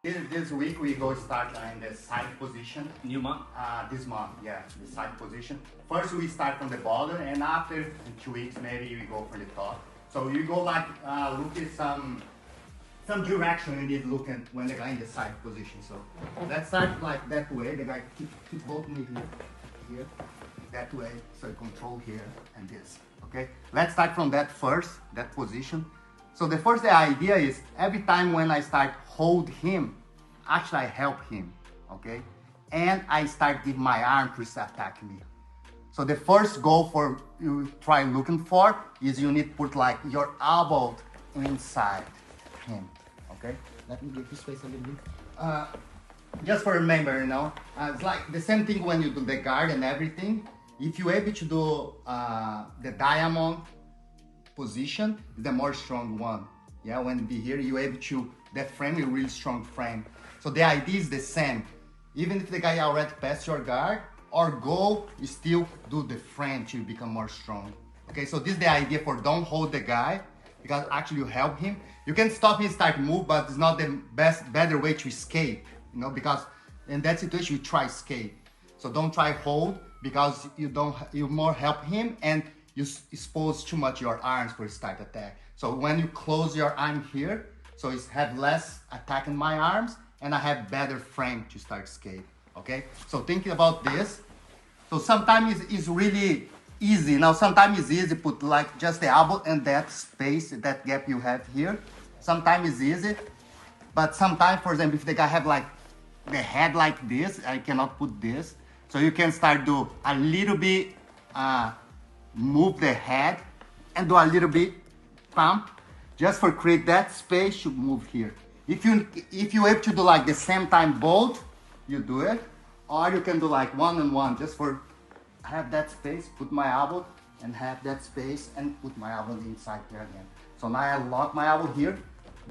This week we go start in the side position. New month? This month, yeah, the side position. First we start from the bottom, and after in 2 weeks maybe we go for the top. So you go like look at some direction you need looking when the guy in the side position. So let's start like that way. The guy keep both knees here, that way. So you control here and this. Okay. Let's start from that first, that position. So the idea is every time when I start hold him, actually I help him, okay? And I start give my arm to attack me. So the first goal for you try looking for is you need to put like your elbow inside him, okay? Let me give you space a little bit. Just for remember, you know, it's like the same thing when you do the guard and everything. If you're able to do the diamond position, the more strong one. Yeah, when be here, you're able to, that frame is a really strong frame. So the idea is the same. Even if the guy already passed your guard, our goal is still do the frame to become more strong. Okay, so this is the idea for don't hold the guy, because actually you help him. You can stop him, start move, but it's not the better way to escape, you know, because in that situation, you try escape. So don't try hold, because you more help him and you expose too much your arms for start attack. So when you close your arm here, so it's have less attack in my arms and I have better frame to start escape, okay? So thinking about this, so sometimes it's really easy. Now sometimes it's easy put like just the elbow and that space, that gap you have here. Sometimes it's easy, but sometimes, for example, if the guy have like the head like this, I cannot put this. So you can start do a little bit, move the head and do a little bit pump just for create that space to move here. If you able to do like the same time both, you do it, or you can do like one and one just for have that space, put my elbow and have that space and put my elbow inside here again. So now I lock my elbow here.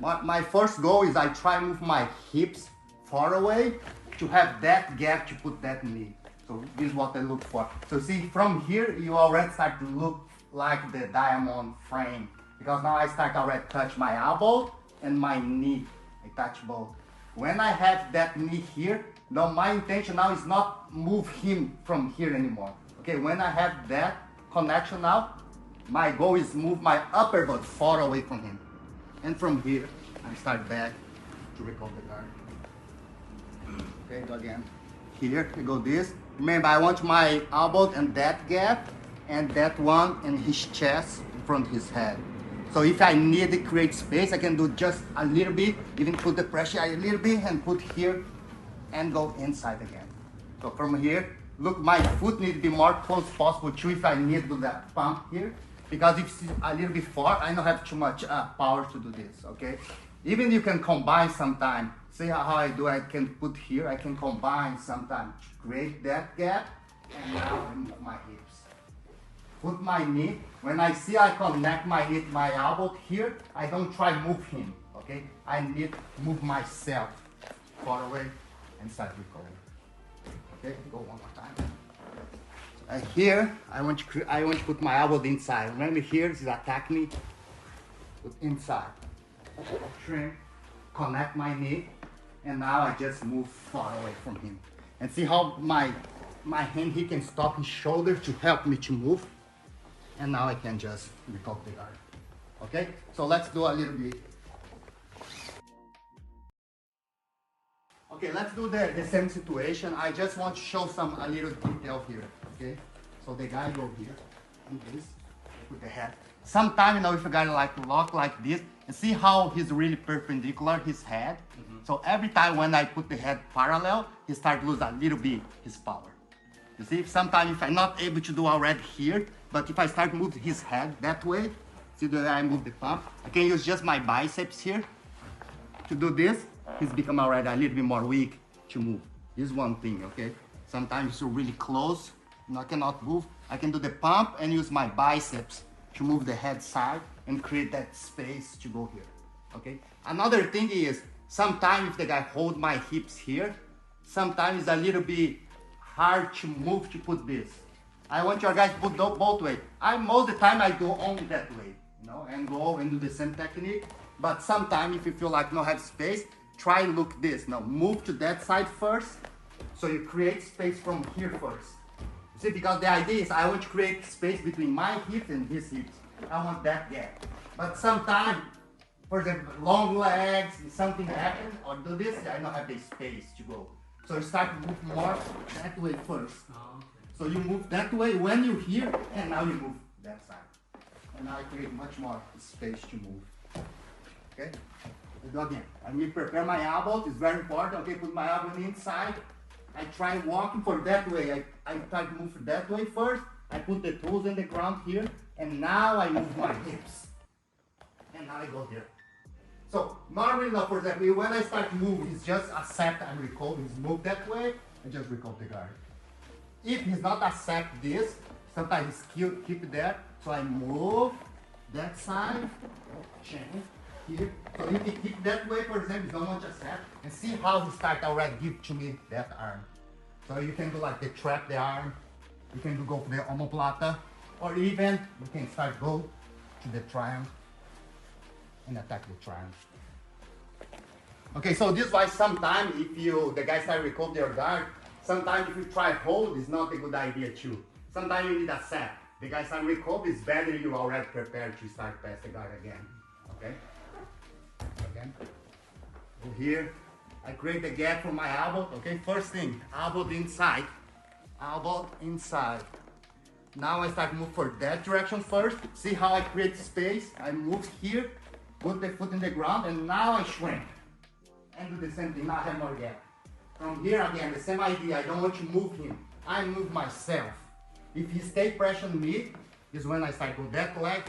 My first goal is I try move my hips far away to have that gap to put that knee. So this is what I look for. So see, from here, you already start to look like the diamond frame. Because now I start already touch my elbow and my knee. I touch both. When I have that knee here, now my intention now is not move him from here anymore. Okay, when I have that connection now, my goal is move my upper body far away from him. And from here, I start back to recover the guard. Okay, go again. Here, we go this. Remember, I want my elbow and that gap, and that one in his chest, in front of his head. So if I need to create space, I can do just a little bit, even put the pressure a little bit, and put here, and go inside again. So from here, look, my foot needs to be more close possible too if I need to do that pump here. Because if it's a little bit far, I don't have too much power to do this, okay? Even you can combine sometime. See how I do, I can put here, I can combine sometimes to create that gap, and now I move my hips. Put my knee, when I see I connect my knee to my elbow here, I don't try move him, okay? I need to move myself far away and start recovering. Okay, go one more time. Here, I want to put my elbow inside. Remember here, this is attack me, put inside. Trim, connect my knee. And now I just move far away from him. And see how my hand, he can stop his shoulder to help me to move. And now I can just recover the guard. Okay, so let's do a little bit. Okay, let's do the same situation. I just want to show a little detail here, okay? So the guy go here, and this, put the head. Sometimes, you know, if a guy like lock like this, and see how he's really perpendicular, his head. So every time when I put the head parallel, he starts lose a little bit his power. You see, sometimes if I'm not able to do already here, but if I start move his head that way, see that I move the pump, I can use just my biceps here to do this. He's become already a little bit more weak to move. This is one thing, okay? Sometimes you're really close, and I cannot move. I can do the pump and use my biceps to move the head side and create that space to go here, okay? Another thing is, sometimes if the guy hold my hips here, sometimes it's a little bit hard to move to put this. I want your guys to put both ways. Most of the time I do only that way, you know, and go and do the same technique. But sometimes if you feel like not have space, try look this. Now move to that side first. So you create space from here first. See, because the idea is I want to create space between my hips and his hips. I want that gap. But sometimes, for example, long legs, if something happens, or do this, I don't have the space to go. So you start to move more that way first. Oh, okay. So you move that way when you're here, and now you move that side. And now I create much more space to move. Okay? Let's do again. I need to prepare my elbows, it's very important. Okay, put my elbow inside. I try walking for that way. I try to move that way first. I put the toes in the ground here, and now I move my hips. And now I go here. So normally now, for example, when I start moving, it's just accept and recall. He's moved that way, I just recall the guard. If he's not accept this, sometimes he's keep that. So I move that side, change here. So if he keep that way, for example, he don't want to accept. And see how he start already give to me that arm. So you can do like the trap the arm. You can do go for the omoplata. Or even you can start go to the triangle and attack the triangle. Okay, so this is why sometimes if the guy start recover their guard, sometimes if you try hold, it's not a good idea too. Sometimes you need a set. The guy start recover, it's better you already prepared to start pass the guard again. Okay? Again. Go here. I create the gap for my elbow. Okay, first thing, elbow inside. Elbow inside. Now I start move for that direction first. See how I create space? I move here, put the foot in the ground, and now I shrink. And do the same thing, now I have more gap. From here again, the same idea, I don't want to move him. I move myself. If he stay pressuring me, is when I start go that leg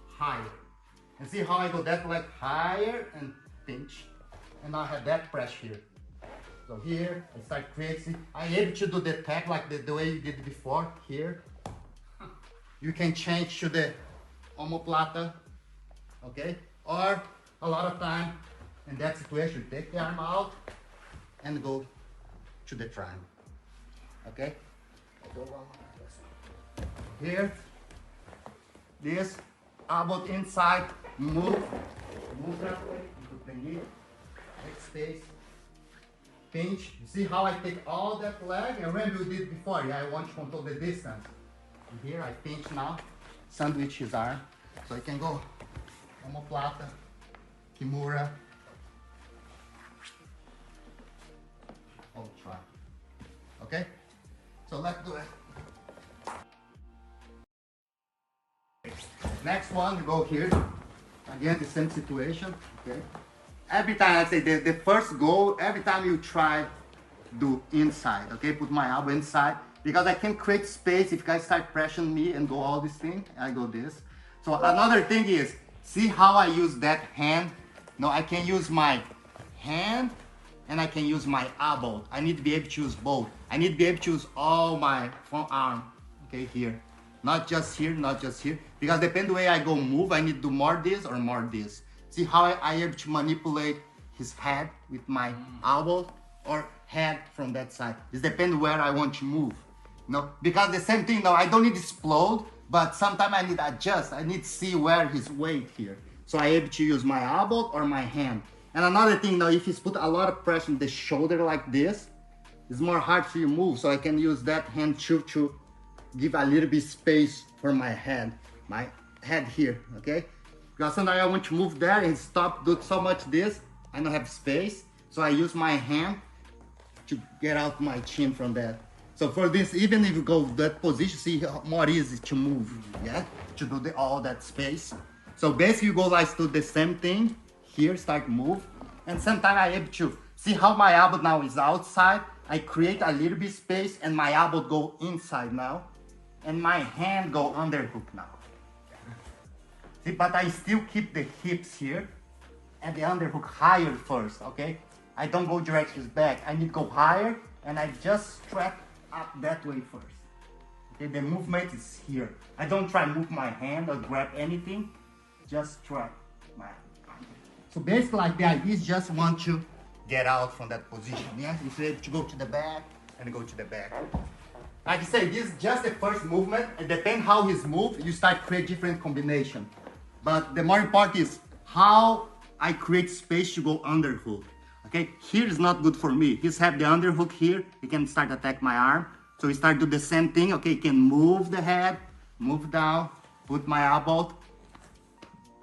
higher. And see how I go that leg higher and pinch. And now I have that pressure here. So here, I start creating. I'm able to do the tag like the way you did before, here. You can change to the omoplata, okay? Or a lot of time, in that situation, take the arm out and go to the triangle, okay? Here, this, elbow inside, move that way, put the knee, take space, pinch. You see how I take all that leg? And remember we did before, yeah, I want to control the distance. Here I pinch now, sandwich his arm, so I can go omoplata, Kimura, try. Okay, so let's do it. Next one, we go here. Again, the same situation. Okay. Every time I say the first goal, every time you try, do inside. Okay, put my elbow inside. Because I can create space if guys start pressuring me and go all this thing, I go this. So another thing is, see how I use that hand? No, I can use my hand and I can use my elbow. I need to be able to use both. I need to be able to use all my front arm, okay, here. Not just here, not just here. Because depending the way I go move, I need to do more this or more this. See how I able to manipulate his head with my elbow or head from that side. It depends where I want to move. No, because the same thing now, I don't need to explode, but sometimes I need to adjust. I need to see where his weight here. So I able to use my elbow or my hand. And another thing now, if you put a lot of pressure on the shoulder like this, it's more hard for you to move. So I can use that hand to give a little bit space for my head here, okay? Because sometimes I want to move there and stop, do so much this, I don't have space. So I use my hand to get out my chin from that. So for this, even if you go that position, see how more easy to move, yeah? To do all that space. So basically you go like to the same thing, here start move. And sometimes I'm able to, see how my elbow now is outside, I create a little bit space and my elbow go inside now. And my hand go underhook now. See, but I still keep the hips here and the underhook higher first, okay? I don't go directions back, I need to go higher and I just strap up that way first. Okay, the movement is here. I don't try to move my hand or grab anything, just strap my hand. So basically like the idea is just want to get out from that position, yeah? Instead to go to the back and go to the back. Like I say, this is just the first movement. It depends how he's moved, you start create different combination. But the more important is how I create space to go underhook. Okay, here is not good for me. He's have the underhook here. He can start attack my arm. So we start do the same thing. Okay, he can move the head, move down, put my elbow,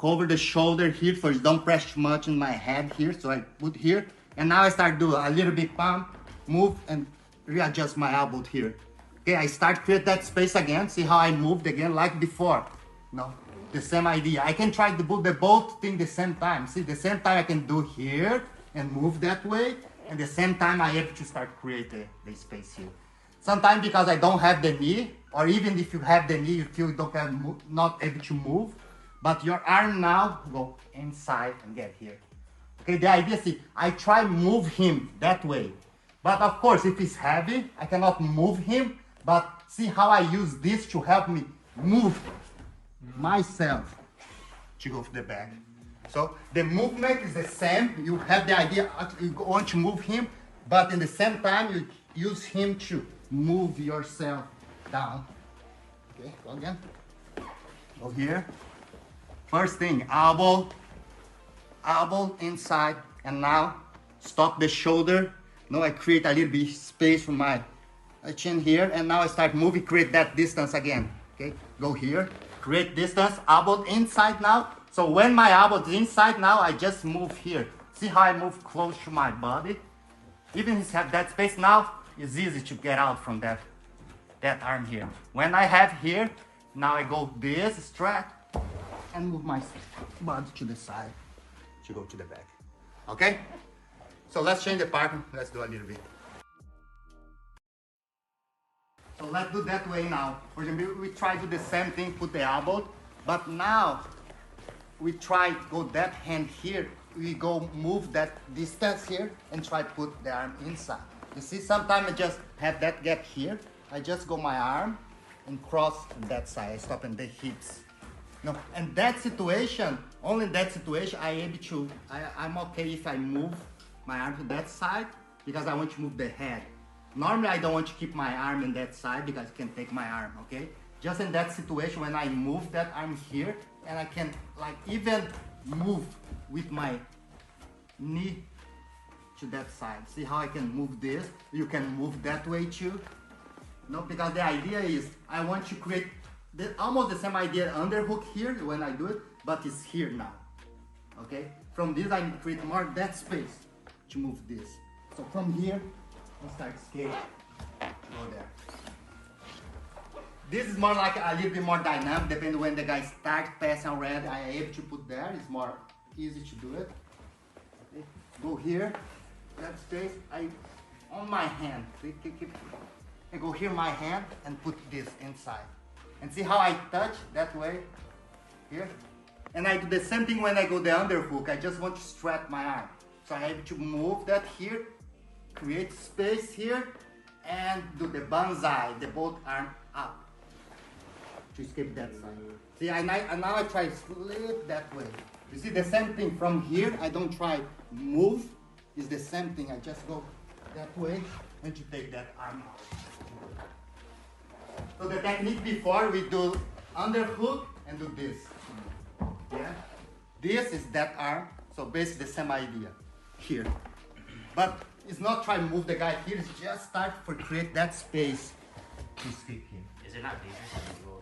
cover the shoulder here. First, don't press too much in my head here. So I put here, and now I start do a little bit pump, move, and readjust my elbow here. Okay, I start create that space again. See how I moved again like before. No, the same idea. I can try to do the both thing the same time. See, the same time I can do here and move that way, and the same time I have to start create the space here. Sometimes because I don't have the knee, or even if you have the knee, you feel you don't have not able to move, but your arm now go inside and get here. Okay, the idea is, see, I try move him that way, but of course if it's heavy, I cannot move him, but see how I use this to help me move myself to go to the back. So the movement is the same. You have the idea you want to move him, but in the same time you use him to move yourself down. Okay, go again. Go here. First thing, elbow inside, and now stop the shoulder. Now I create a little bit space for my chin here, and now I start moving, create that distance again. Okay, go here, create distance, elbow inside now. So when my elbow is inside now, I just move here. See how I move close to my body? Even if you have that space now, it's easy to get out from that arm here. When I have here, now I go this, stretch, and move my body to the side to go to the back. Okay? So let's change the partner. Let's do a little bit. So let's do that way now. For example, we try to do the same thing, put the elbow, but now we try go that hand here. We go move that distance here and try put the arm inside. You see, sometimes I just have that gap here. I just go my arm and cross on that side. I stop in the hips. No, and that situation, only in that situation, I'm okay if I move my arm to that side because I want to move the head. Normally, I don't want to keep my arm in that side because it can take my arm, okay? Just in that situation, when I move that arm here, and I can like even move with my knee to that side. See how I can move this? You can move that way too. No, because the idea is I want to create almost the same idea underhook here when I do it, but it's here now. Okay? From this I create more that space to move this. So from here, I start skating to go there. This is more like a little bit more dynamic, depending when the guy starts passing already. I am able to put there. It's more easy to do it. Okay. Go here, that space. On my hand. I go here, my hand, and put this inside. And see how I touch that way here? And I do the same thing when I go the underhook. I just want to stretch my arm. So I have to move that here, create space here, and do the banzai, the both arm up. To escape that side. See, now I try to slip that way. You see the same thing from here. I don't try move. It's the same thing. I just go that way and to take that arm out. So the technique before we do underhook and do this. Yeah. This is that arm. So basically the same idea here. But it's not try to move the guy here. It's just start for create that space to escape him. Is it not dangerous if you go around?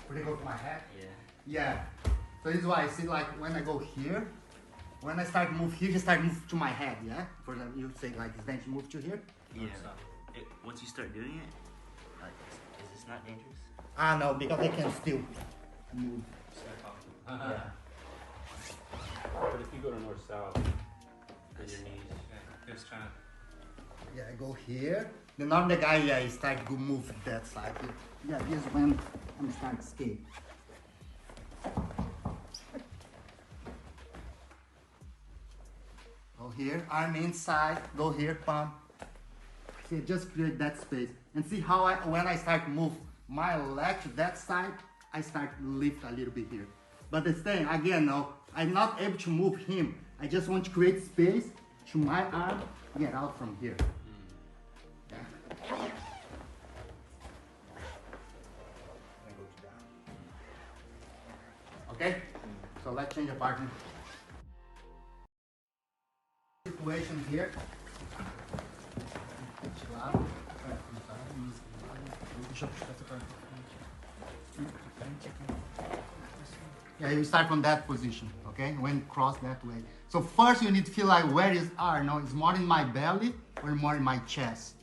Would it go to my head? Yeah. Yeah. So this is why I see like when I go here, when I start move here, you start move to my head, yeah? For example, you say like then you move to here? Yeah. Once you start doing it, like, is this not dangerous? Ah no, because I can still move. Yeah. But if you go to north-south, with your knees, just trying to... Yeah, I go here. Then now the guy, yeah, he start to move that side. Yeah, this is when I'm start skate. Go here, arm inside, go here, pump. See, just create that space. And see how when I start move my leg to that side, I start lift a little bit here. But the thing, again, no, I'm not able to move him. I just want to create space to my arm, get out from here. Yeah. Okay? So let's change the partner. situation here. Yeah, you start from that position, okay? When cross that way. So first you need to feel like where is R? No, it's more in my belly or more in my chest.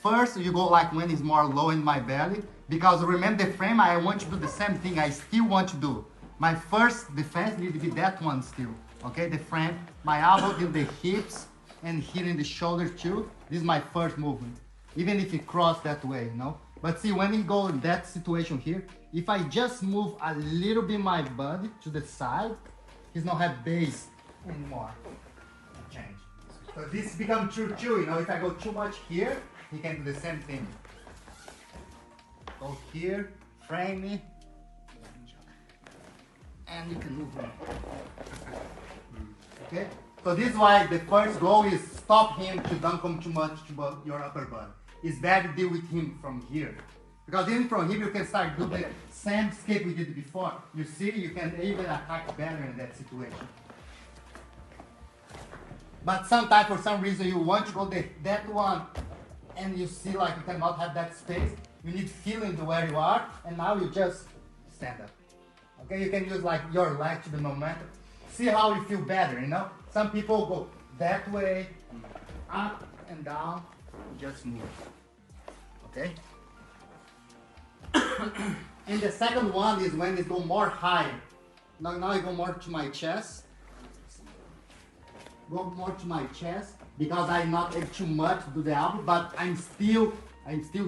First you go like when it's more low in my belly, because remember the frame, I want to do the same thing, I still want to do. My first defense needs to be that one still, okay? The frame, my elbow in the hips and here in the shoulders too. This is my first movement, even if it cross that way, you know? But see, when you go in that situation here, if I just move a little bit my body to the side, he's not have base anymore. Change. So this becomes true too, you know, if I go too much here, he can do the same thing. Go here, frame me, and you can move on. Okay? So this is why the first goal is stop him to don't come too much to your upper body. It's better to deal with him from here. Because even from here you can start doing the same escape we did before. You see, you can even attack better in that situation. But sometimes for some reason you want to go that one and you see like you cannot have that space. You need feeling to where you are and now you just stand up. Okay, you can use like your leg to the momentum. See how you feel better, you know? Some people go that way, up and down, just move. Okay? And the second one is when it go more higher. Now I go more to my chest. Go more to my chest because I'm not able too much to do the elbow, but I'm still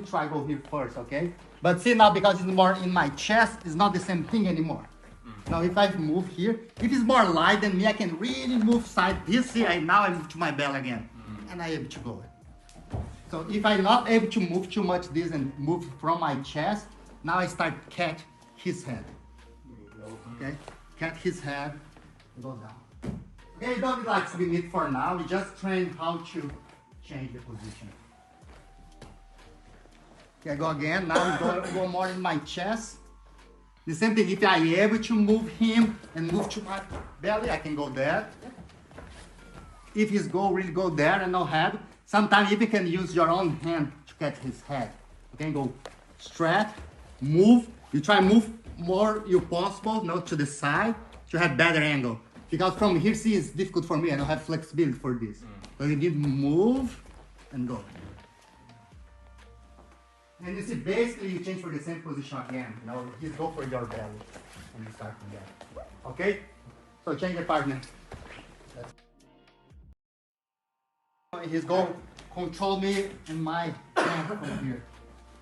try go here first, okay? But see now because it's more in my chest, it's not the same thing anymore. Now if I move here, if it's more light than me, I can really move side. This here, now I move to my belly again, and I'm able to go. So if I'm not able to move too much this and move from my chest, now I start catch his head. Okay, catch his head, go down. Okay, you don't need like limit for now. We just train how to change the position. Okay, go again. Now we go more in my chest. The same thing, if I am able to move him and move to my belly, I can go there. If he's really go there and no head, sometimes you can use your own hand to catch his head. You can go straight, move. You try move more you possible, not to the side, to have better angle. Because from here, see, it's difficult for me. I don't have flexibility for this. So you need to move and go. And you see, basically, you change for the same position again. You know, just go for your belly, and you start from there. Okay? So change the partner. He's going to control me and my hand from here.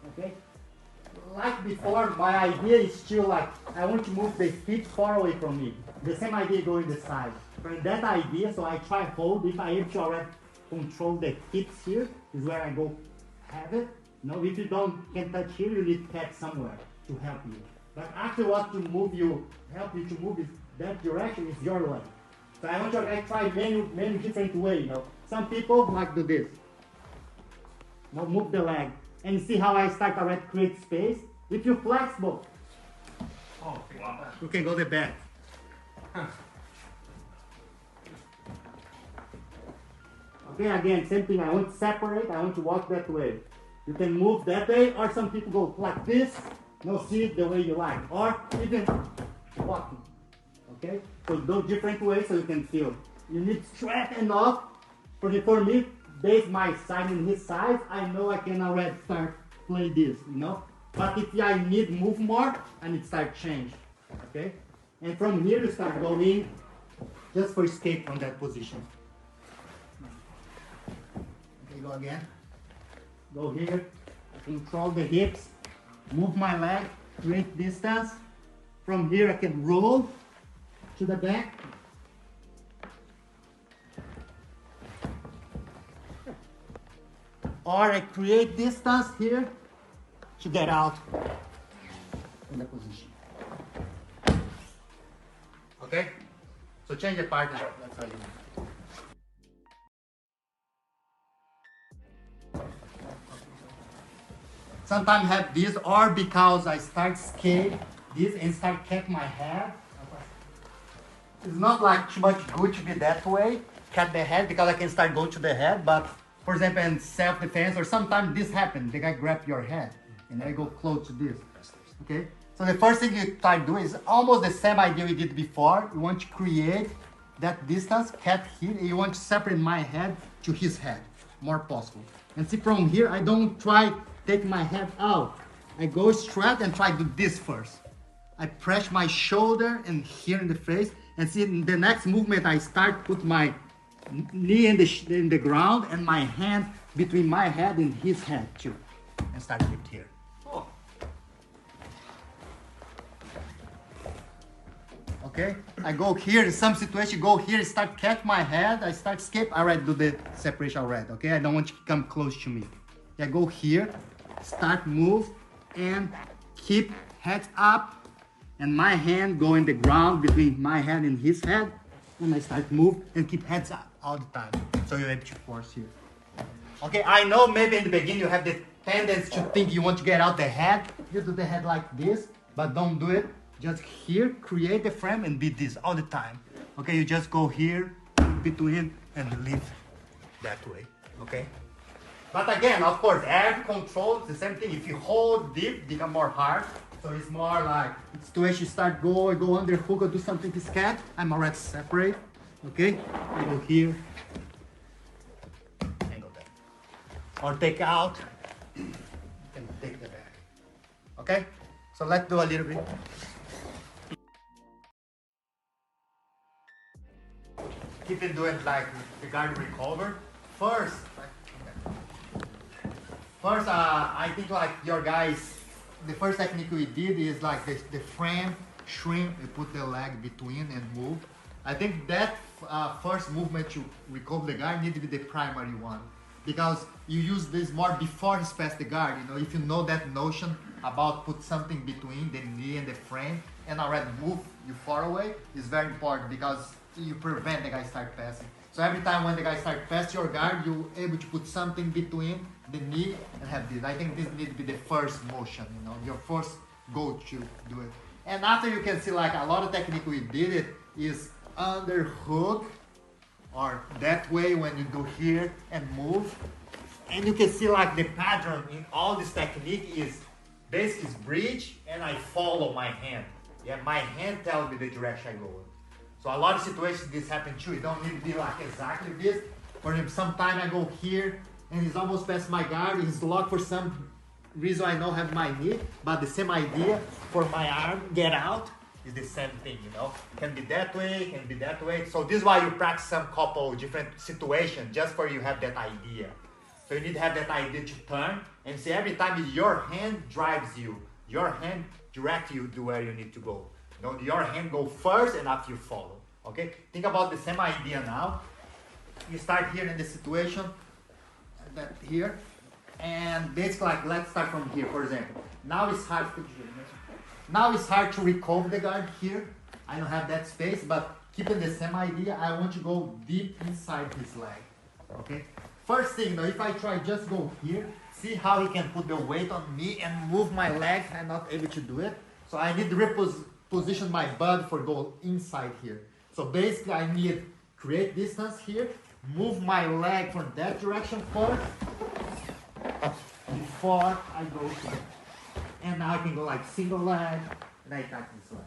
Okay? Like before, my idea is still like, I want to move the feet far away from me. The same idea going the side. From that idea, so I try hold. If I am to already control the hips here, is where I go have it. No, if you can touch here, you need to catch somewhere to help you. But after what to move you, help you to move is that direction is your leg. So I want you to try many different ways. You know, some people like do this. Now move the leg and see how I start already create space. If you're flexible, you can go the back. Okay, again, same thing. I want to separate. I want to walk that way. You can move that way, or some people go like this. No, see it the way you like, or even walking. Okay, so those different ways so you can feel. You need strength enough for me, base my side and his side. I know I can already start play this, you know. But if I need move more, I need to start change. Okay, and from here you start going just for escape from that position. Okay, go again. Go here, control the hips, move my leg, create distance. From here I can roll to the back. Or I create distance here to get out in the position. Okay? So change the partner, that's how you do. Sometimes have this, or because I start skate this and start catch my head. It's not like too much good to be that way, cut the head because I can start going to the head, but for example, in self-defense or sometimes this happens, the guy grab your head and I go close to this, okay? So the first thing you try to do is almost the same idea we did before. You want to create that distance, cat here, and you want to separate my head to his head, more possible. And see from here, I don't try take my head out. I go straight and try to do this first. I press my shoulder and here in the face, and see in the next movement I start put my knee in the ground and my hand between my head and his head too, and start lift here. Oh. Okay, I go here in some situation, go here, start catch my head, I start escape, I already do the separation already, okay? I don't want you to come close to me. I go here, start move, and keep head up, and my hand go in the ground between my head and his head, and I start move and keep heads up all the time. So you're able to force here. Okay, I know maybe in the beginning you have the tendency to think you want to get out the head. You do the head like this, but don't do it. Just here, create the frame and be this all the time. Okay, you just go here, between, and lift that way, okay? But again, of course, air control is the same thing. If you hold deep, become more hard. So it's more like situation start go underhook or do something to scat. I'm already separate. Okay? I go here and go there. Or take out and take the back. Okay? So let's do a little bit. Keep it doing like the guard recover. First, I think like your guys, the first technique we did is like the frame, shrink, and put the leg between and move. I think that first movement to recover the guard need to be the primary one, because you use this more before he's past the guard. You know, if you know that notion about put something between the knee and the frame and already move you far away is very important, because you prevent the guy start passing. So every time when the guy start past your guard, you're able to put something between the knee and have this. I think this needs to be the first motion, you know, your first go to do it. And after you can see like a lot of technique we did it is underhook, or that way when you do here and move. And you can see like the pattern in all this technique is basically is bridge and I follow my hand. Yeah, my hand tells me the direction I go in. So a lot of situations this happen too. It don't need to be like exactly this. For example, sometimes I go here and he's almost past my guard. He's locked for some reason I don't have my knee, but the same idea for my arm get out is the same thing, you know. Can be that way, can be that way. So this is why you practice some couple different situations just for you have that idea. So you need to have that idea to turn and see every time your hand drives you, your hand directs you to where you need to go. You know, your hand go first and after you follow. Okay? Think about the same idea now. You start here in the situation, that here, and basically like let's start from here, for example. Now it's hard to recover the guard here. I don't have that space, but keeping the same idea, I want to go deep inside his leg. Okay? First thing though, if I try just go here, see how he can put the weight on me and move my leg. I'm not able to do it. So I need to reposition my body for go inside here. So basically I need create distance here, move my leg from that direction first before I go here. And now I can go like single leg and I attack this leg.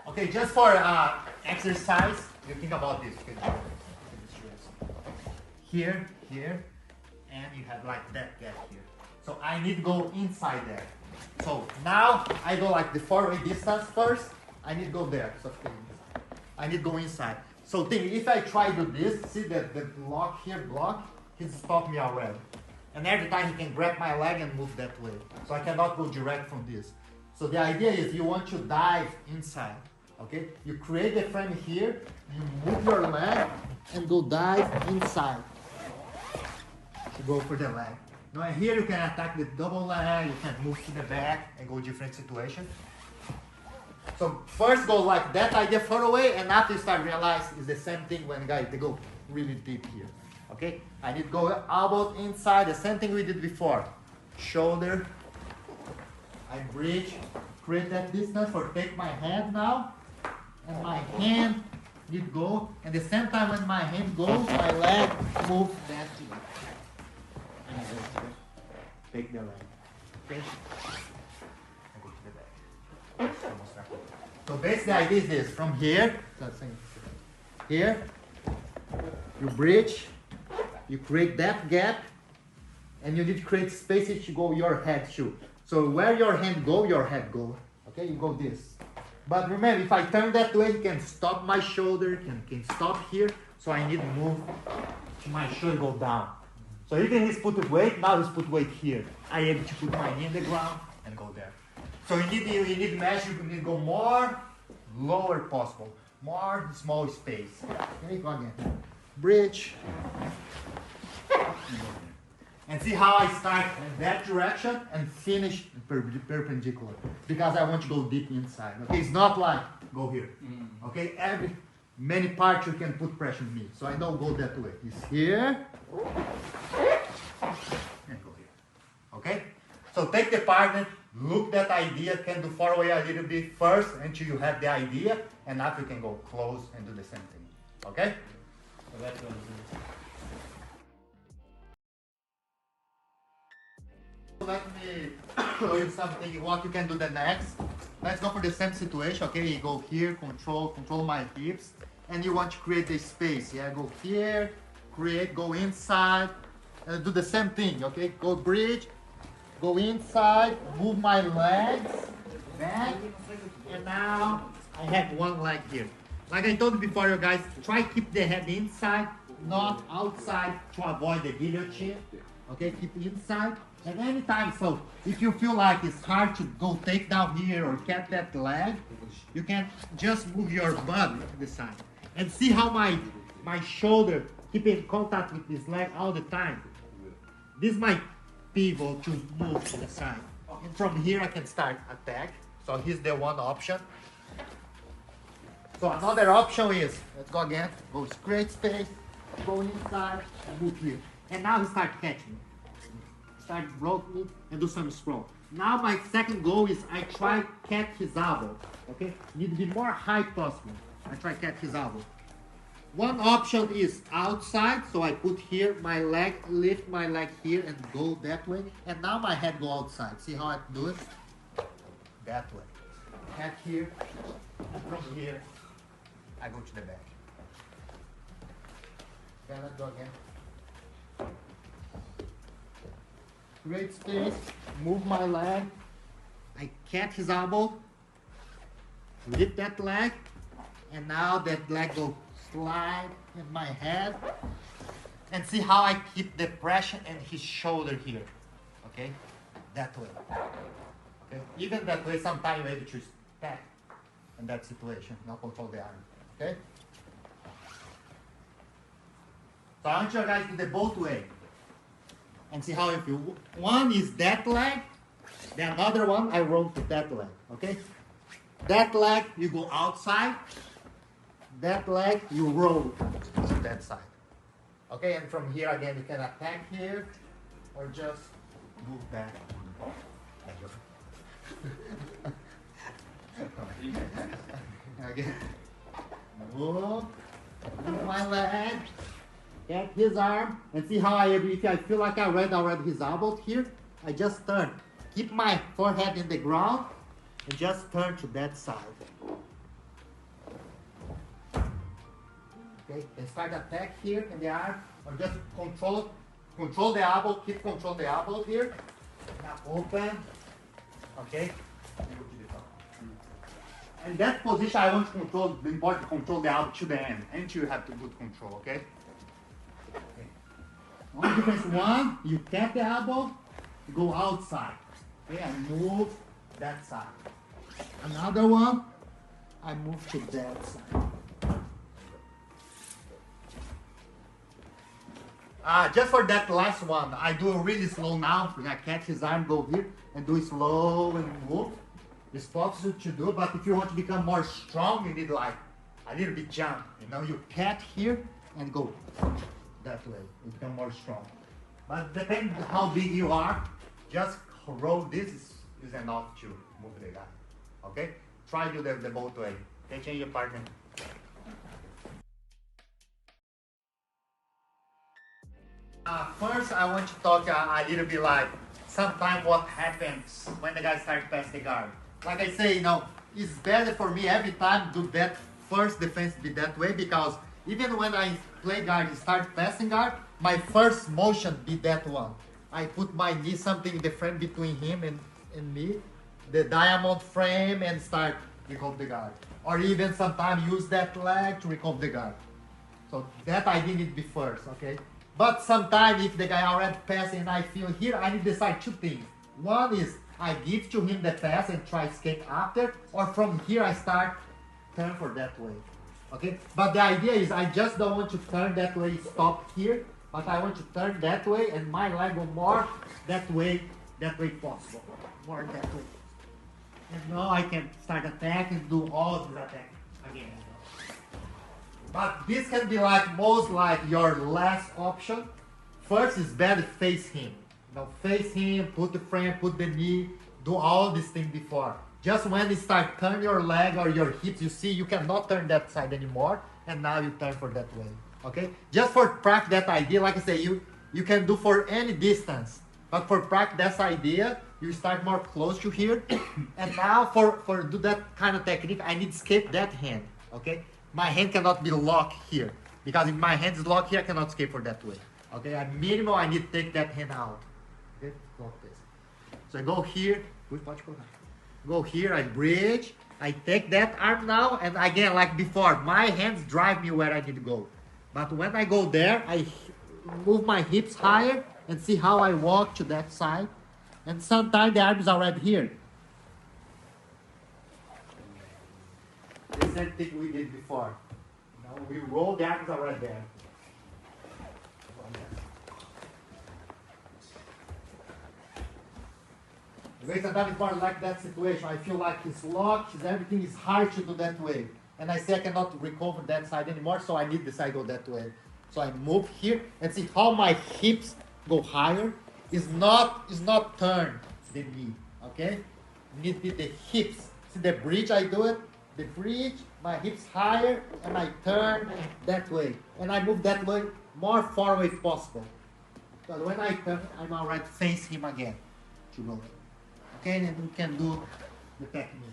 Okay, just for exercise, you think about this. Here, here, and you have like that gap here. So I need to go inside there. So now I go like the 4-way distance first. I need to go there. So I need to go inside. So think, if I try to do this, see that the block here, he stopped me already. And every time he can grab my leg and move that way. So I cannot go direct from this. So the idea is you want to dive inside. Okay? You create the frame here, you move your leg and go dive inside. To go for the leg. Now here you can attack the double leg, you can move to the back and go different situation. So first go like that idea far away, and after you start realize it's the same thing when guys they go really deep here. Okay? I need to go elbow inside, the same thing we did before. Shoulder, I bridge, create that distance for take my hand now, and my hand it go, and the same time when my hand goes, my leg moves that way. And I go here, take the leg. Okay? I go to the back. So basically the idea is this, from here, here, you bridge, you create that gap, and you need to create spaces to go your head too. So where your hand go, your head go. Okay, you go this. But remember, if I turn that way, you can stop my shoulder, can stop here. So I need to move my shoulder go down. So even he's put weight, now he's put weight here. I able to put my knee in the ground and go there. So you need to measure, you need to go more lower possible, more small space. Okay, go again. Bridge. And see how I start in that direction and finish perpendicular. Because I want to go deep inside. Okay, it's not like go here. Okay, many parts you can put pressure on me. So I don't go that way. It's here and go here. Okay? So take the partner, look that idea, can do forward a little bit first until you have the idea, and after you can go close and do the same thing. Okay? So that's what it is. Let me show you something, what you can do the next. Let's go for the same situation, okay? You go here, control my hips, and you want to create the space. Yeah, go here, create, go inside, and do the same thing, okay? Go bridge, go inside, move my legs back, and now I have one leg here. Like I told you before, you guys, try keep the head inside, not outside, to avoid the guillotine. Okay, keep inside. And anytime, so if you feel like it's hard to go take down here or get that leg, you can just move your butt to the side. And see how my shoulder keep in contact with this leg all the time. This is my pivot to move to the side. And from here I can start attack. So here's the one option. So another option is, let's go again, go straight space, go inside, and move here. And now we start catching. Start blocking and do some scroll. Now my second goal is I try catch his elbow. Okay? Need to be more high possible. I try catch his elbow. One option is outside, so I put here my leg, lift my leg here and go that way. And now my head go outside. See how I do it? That way. Head here, and from here, I go to the back. Okay, let's go again. Great space, move my leg, I catch his elbow, lift that leg, and now that leg go slide in my head, and see how I keep the pressure in his shoulder here, okay, that way, okay, even that way sometimes you're able to step in that situation, not control the arm, okay. So I want you guys to do the both way. And see how I feel. One is that leg, the other one I roll to that leg, okay? That leg, you go outside. That leg, you roll to that side. Okay, and from here again, you can attack here, or just move back. Again, move my leg. Get his arm and see how if I feel like I read already his elbow here, I just turn. Keep my forehead in the ground and just turn to that side. Okay, and start attack here in the arm, or just control the elbow, keep control the elbow here. Now open. Okay. And that position I want to control, the important control the elbow to the end. And you have to good control, okay? One difference, one, you tap the elbow, you go outside, okay, and move that side. Another one, I move to that side. Just for that last one, I do it really slow now. I catch his arm, go here, and do it slow and move. It's possible to do, but if you want to become more strong, you need like a little bit jump. You know, you catch here and go that way, you become more strong. But depending how big you are, just roll this is enough to move the guy. Okay? Try to do the both way. Okay, change your partner. First, I want to talk a little bit like sometimes what happens when the guy starts past the guard. Like I say, it's better for me every time do that first defense be that way because even when I play guard, start passing guard, my first motion be that one. I put my knee something different between him and me, the diamond frame and start recover the guard. Or even sometimes use that leg to recover the guard. So that I need it be first, okay? But sometimes if the guy already passed and I feel here, I need to decide two things. One is I give to him the pass and try escape after, or from here I start turn for that way, okay? But the idea is I just don't want to turn that way, stop here, but I want to turn that way and my leg go more that way possible, more that way. And now I can start attack and do all these attacks again. But this can be like most like your last option. First is better face him. Face him, put the frame, put the knee, do all these things before. Just when you start turn your leg or your hips, you see you cannot turn that side anymore, and now you turn for that way. Okay? Just for practice that idea, like I say, you can do for any distance. But for practice that idea, you start more close to here. And now for do that kind of technique, I need to escape that hand. Okay? My hand cannot be locked here. Because if my hand is locked here, I cannot escape for that way. Okay? At minimum, I need to take that hand out. Okay? Like this. So I go here. Go here, I bridge. I take that arm now. And again, like before, my hands drive me where I need to go. But when I go there, I move my hips higher and see how I walk to that side. And sometimes the arm is already here. The same thing we did before. We roll the arms already there. Sometimes it's more like that situation. I feel like it's locked, everything is hard to do that way. And I say I cannot recover that side anymore, so I need this side go that way. So I move here and see how my hips go higher. It's not turn the knee, okay? Need be the hips. See the bridge I do it? The bridge, my hips higher, and I turn that way. And I move that way more forward possible. Because when I turn, I'm already face him again to go. Okay, and we can do the technique.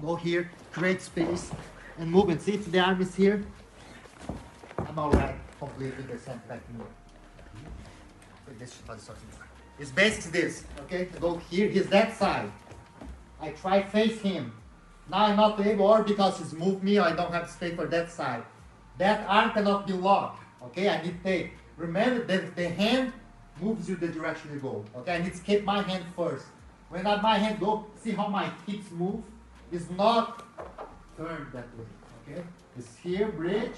Go here, create space, and move and see if the arm is here. I'm alright, completely the same technique. It's basically this, okay? Go here, he's that side. I try face him. Now I'm not able, or because he's moved me, I don't have space for that side. That arm cannot be locked, okay? I need tape. Remember that the hand moves you the direction you go. Okay, I need to keep my hand first. When my hand go, see how my hips move? It's not turned that way. Okay? It's here, bridge.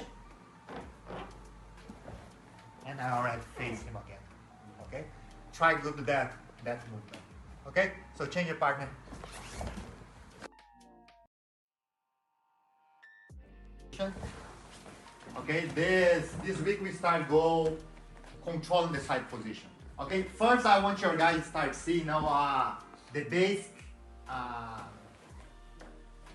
And I already face him again. Okay? Try to do that movement. Okay? So change your partner. Okay, this week we start controlling the side position. Okay, first I want your guys to start seeing the basic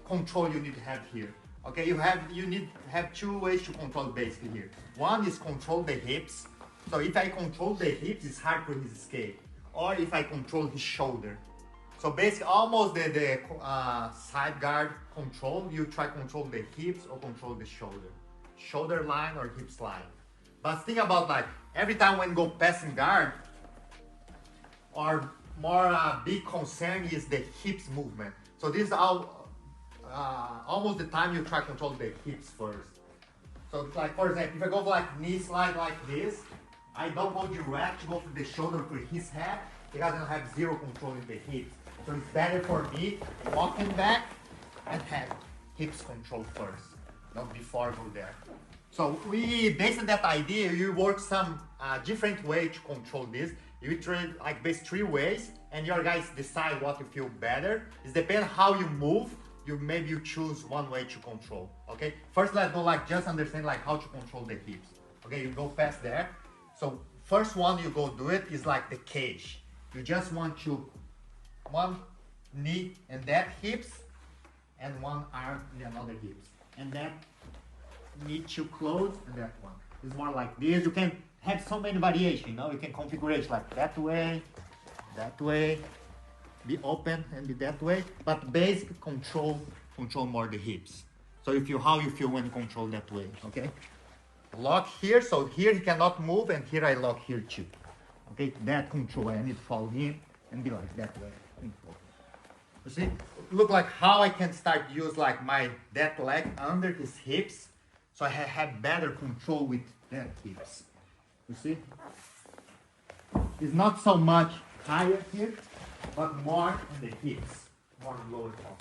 control you need to have here. Okay, you need to have two ways to control basically here. One is control the hips. So if I control the hips, it's hard for his escape. Or if I control his shoulder. So basically almost the side guard control, you try to control the hips or control the shoulder. Shoulder line or hips line. But think about like every time when go passing guard, or more big concern is the hips movement. So this is almost the time you try to control the hips first. So like for example, if I go like knee slide like this, I don't go direct to go for the shoulder for his head because I don't have zero control in the hips. So it's better for me walking back and have hips control first, not before I go there. So based on that idea, you work some different way to control this. You try like based 3 ways, and your guys decide what you feel better. It depends how you move. Maybe you choose one way to control. Okay. First, let's go like just understand like how to control the hips. Okay, you go past there. So first one you go do it is like the cage. You just want to one knee and that hips, and one arm in another hips, and that need to close, and that one is more like this. You can have so many variations, you know. You can configure it like that way, be open and be that way. But basic control more the hips. So you feel how you feel when you control that way, okay? Lock here, so here he cannot move, and here I lock here too. Okay, that control, I need to follow him and be like that way. You see, look like how I can start use like that leg under his hips, so I have better control with that hips. You see, it's not so much higher here, but more in the hips, more lower possible.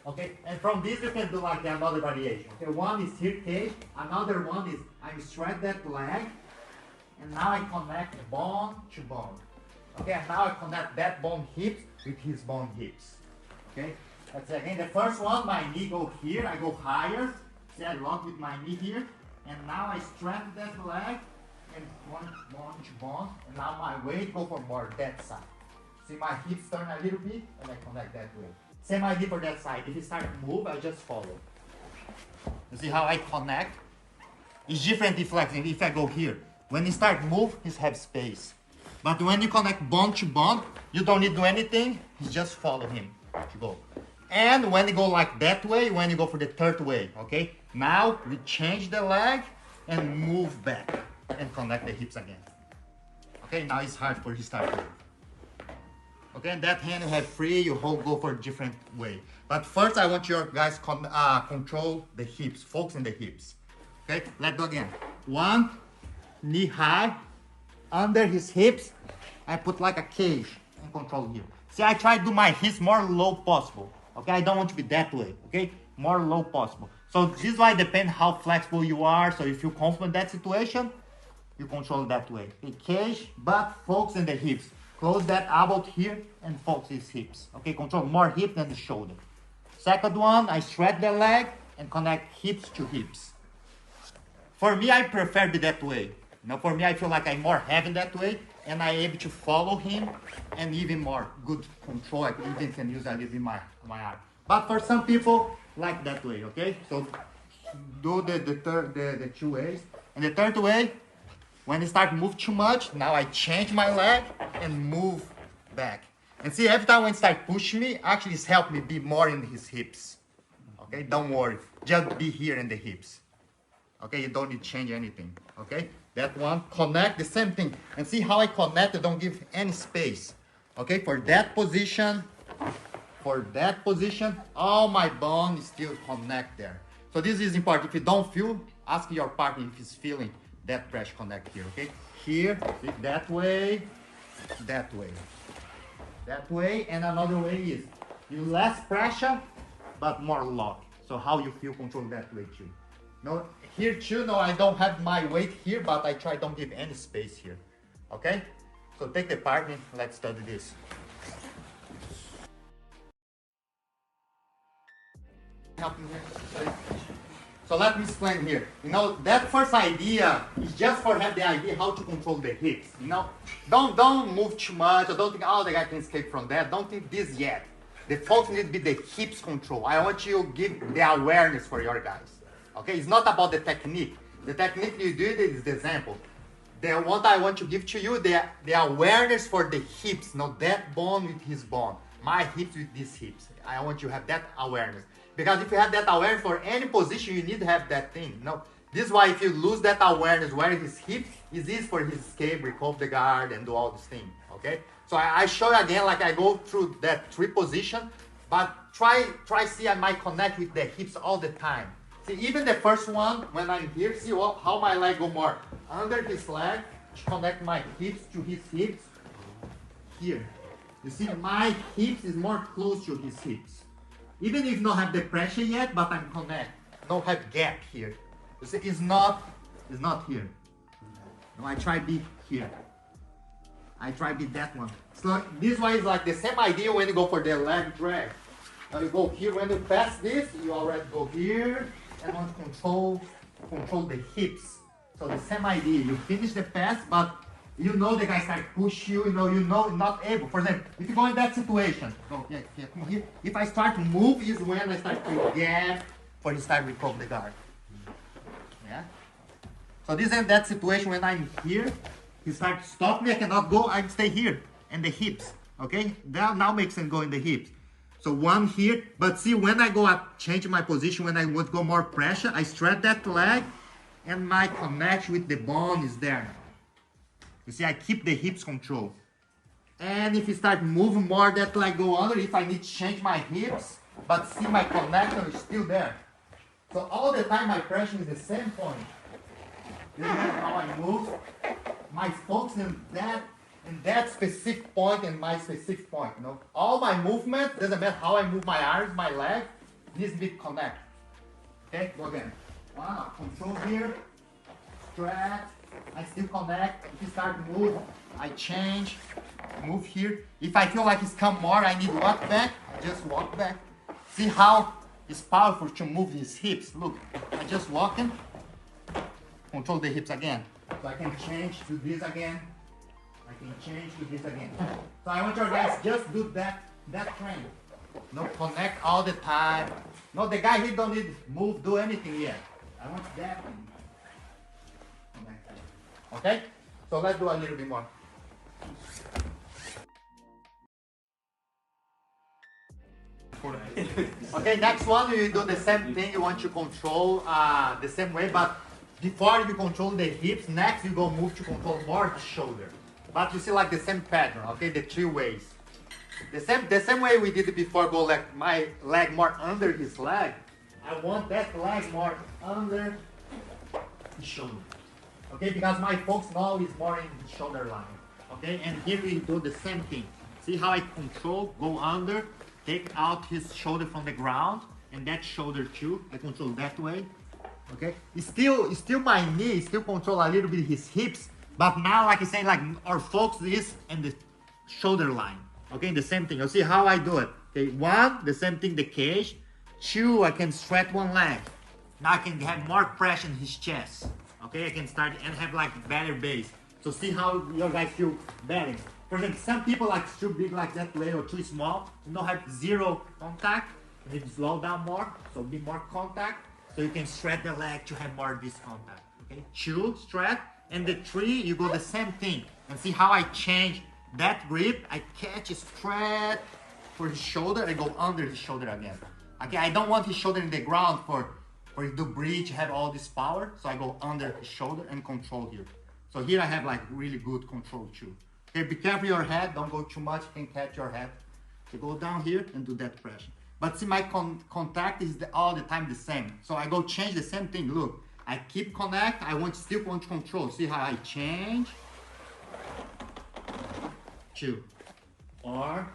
Okay, and from this you can do like another variation. Okay, one is here cage, another one is I stretch that leg, and now I connect bone to bone. Okay, and now I connect that bone hips with his bone hips. Okay, that's again the first one, my knee go here, I go higher, see I lock with my knee here, and now I stretch that leg and one bone to bone, and now my weight go for more that side. See my hips turn a little bit, and I connect that way. Same idea for that side. If you start to move, I just follow. You see how I connect? It's different if I go here. When you start to move, you have space. But when you connect bone to bone, you don't need to do anything. You just follow him to go. And when you go like that way, when you go for the third way, okay? Now we change the leg and move back and connect the hips again. Okay, now it's hard for you to start to move. Okay, and that hand you have free, you go for a different way. But first I want your guys control the hips, focus on the hips. Okay, let's go again. One, knee high, under his hips, I put like a cage and control here. See, I try to do my hips more low possible. Okay, I don't want to be that way, okay? More low possible. So this is why it depends how flexible you are. So if you confident in that situation, you control that way. Okay, cage, but focus on the hips. Close that elbow here and focus his hips. Okay, control more hip than the shoulder. Second one, I stretch the leg and connect hips to hips. For me, I prefer be that way. Now, for me, I feel like I'm more heavy that way, and I'm able to follow him, and even more good control. I even can use a little bit my arm. But for some people, like that way. Okay, so do the two ways, and the third way. When I start to move too much, now I change my leg and move back. And see, every time when it start pushing me, actually it's helped me be more in his hips. Okay, don't worry, just be here in the hips. Okay, you don't need to change anything. Okay, that one, connect, the same thing. And see how I connect, I don't give any space. Okay, for that position, all my bone is still connect there. So this is important. If you don't feel, ask your partner if he's feeling that pressure connect here, okay? Here, that way, and another way is you less pressure, but more lock. So how you feel control that way too. No, here too, no, I don't have my weight here, but I try don't give any space here, okay? So take the partner, let's study this. Help me here. So let me explain here. You know, that first idea is just for have the idea how to control the hips. You know, don't move too much. I don't think, oh, the guy can escape from that. Don't think this yet. The focus needs to be the hips control. I want you to give the awareness for your guys. Okay, it's not about the technique. The technique you do it is the example. The what I want to give to you, the awareness for the hips, not that bone with his bone. My hips with these hips. I want you to have that awareness. Because if you have that awareness for any position, you need to have that thing. You know? This is why if you lose that awareness where his hips, it's easy for his escape, recover the guard, and do all this thing. Okay? So I show you again, like I go through that three position, but try see I might connect with the hips all the time. See, even the first one, when I'm here, see how my leg go more under his leg, to connect my hips to his hips. Here. You see, my hips is more close to his hips. Even if not have the pressure yet, but I'm connect. Don't have gap here. You see, it's not here. No, I try be here. I try be that one. So this one is like the same idea when you go for the leg drag. Now you go here, when you pass this, you already go here and want to control the hips. So the same idea, you finish the pass, but you know the guy start push you, you know not able. For example, if you go in that situation, go come here. If I start to move is when I start to gap for you start to recover the guard. Yeah. So this is that situation when I'm here, he starts to stop me, I cannot go, I stay here, and the hips, okay? Now makes sense go in the hips. So one here, but see when I go up, change my position, when I want to go more pressure, I stretch that leg, and my connection with the bone is there now. You see, I keep the hips control. And if you start moving more, that leg go under, if I need to change my hips, but see my connection is still there. So all the time my pressure is the same point. This is how I move. My focus in that specific point and my specific point. You know, all my movement doesn't matter how I move my arms, my leg, needs to be connected. Okay, go again. Wow, control here, stretch. I still connect. If you start to move, I change, move here. If I feel like it's come more, I need to walk back. I just walk back. See how it's powerful to move his hips. Look, I just walking. Control the hips again. So I can change to this again. I can change to this again. So I want you guys just do that trend. No, connect all the time. No, the guy he don't need move, do anything yet. I want that one. Okay? So let's do a little bit more. Okay, next one you do the same thing. You want to control the same way, but before you control the hips, next you go move to control more the shoulder. But you see like the same pattern, okay? The three ways. The same way we did it before, go like my leg more under his leg. I want that leg more under the shoulder. Okay, because my focus now is more in the shoulder line. Okay, and here we do the same thing. See how I control, go under, take out his shoulder from the ground, and that shoulder too. I control that way. Okay, it's still my knee, still control a little bit his hips, but now like I saying, like our focus is in the shoulder line. Okay, the same thing. You see how I do it. Okay, one, the same thing, the cage. Two, I can stretch one leg. Now I can have more pressure in his chest. Okay, I can start and have like better base. So see how you guys feel better. For example, some people like too big like that way or too small, you don't have zero contact. You need to slow down more, so be more contact. So you can stretch the leg to have more of this contact. Okay, two, stretch, and the three, you go the same thing. And see how I change that grip. I catch, stretch for his shoulder, I go under his shoulder again. Okay, I don't want his shoulder in the ground for you to breach, have all this power. So I go under his shoulder and control here. So here I have like really good control too. Okay, be careful your head, don't go too much, you can catch your head. So go down here and do that pressure. But see my contact is all the time the same. So I go change the same thing, look. I keep connect, still want to control. See how I change? Two, or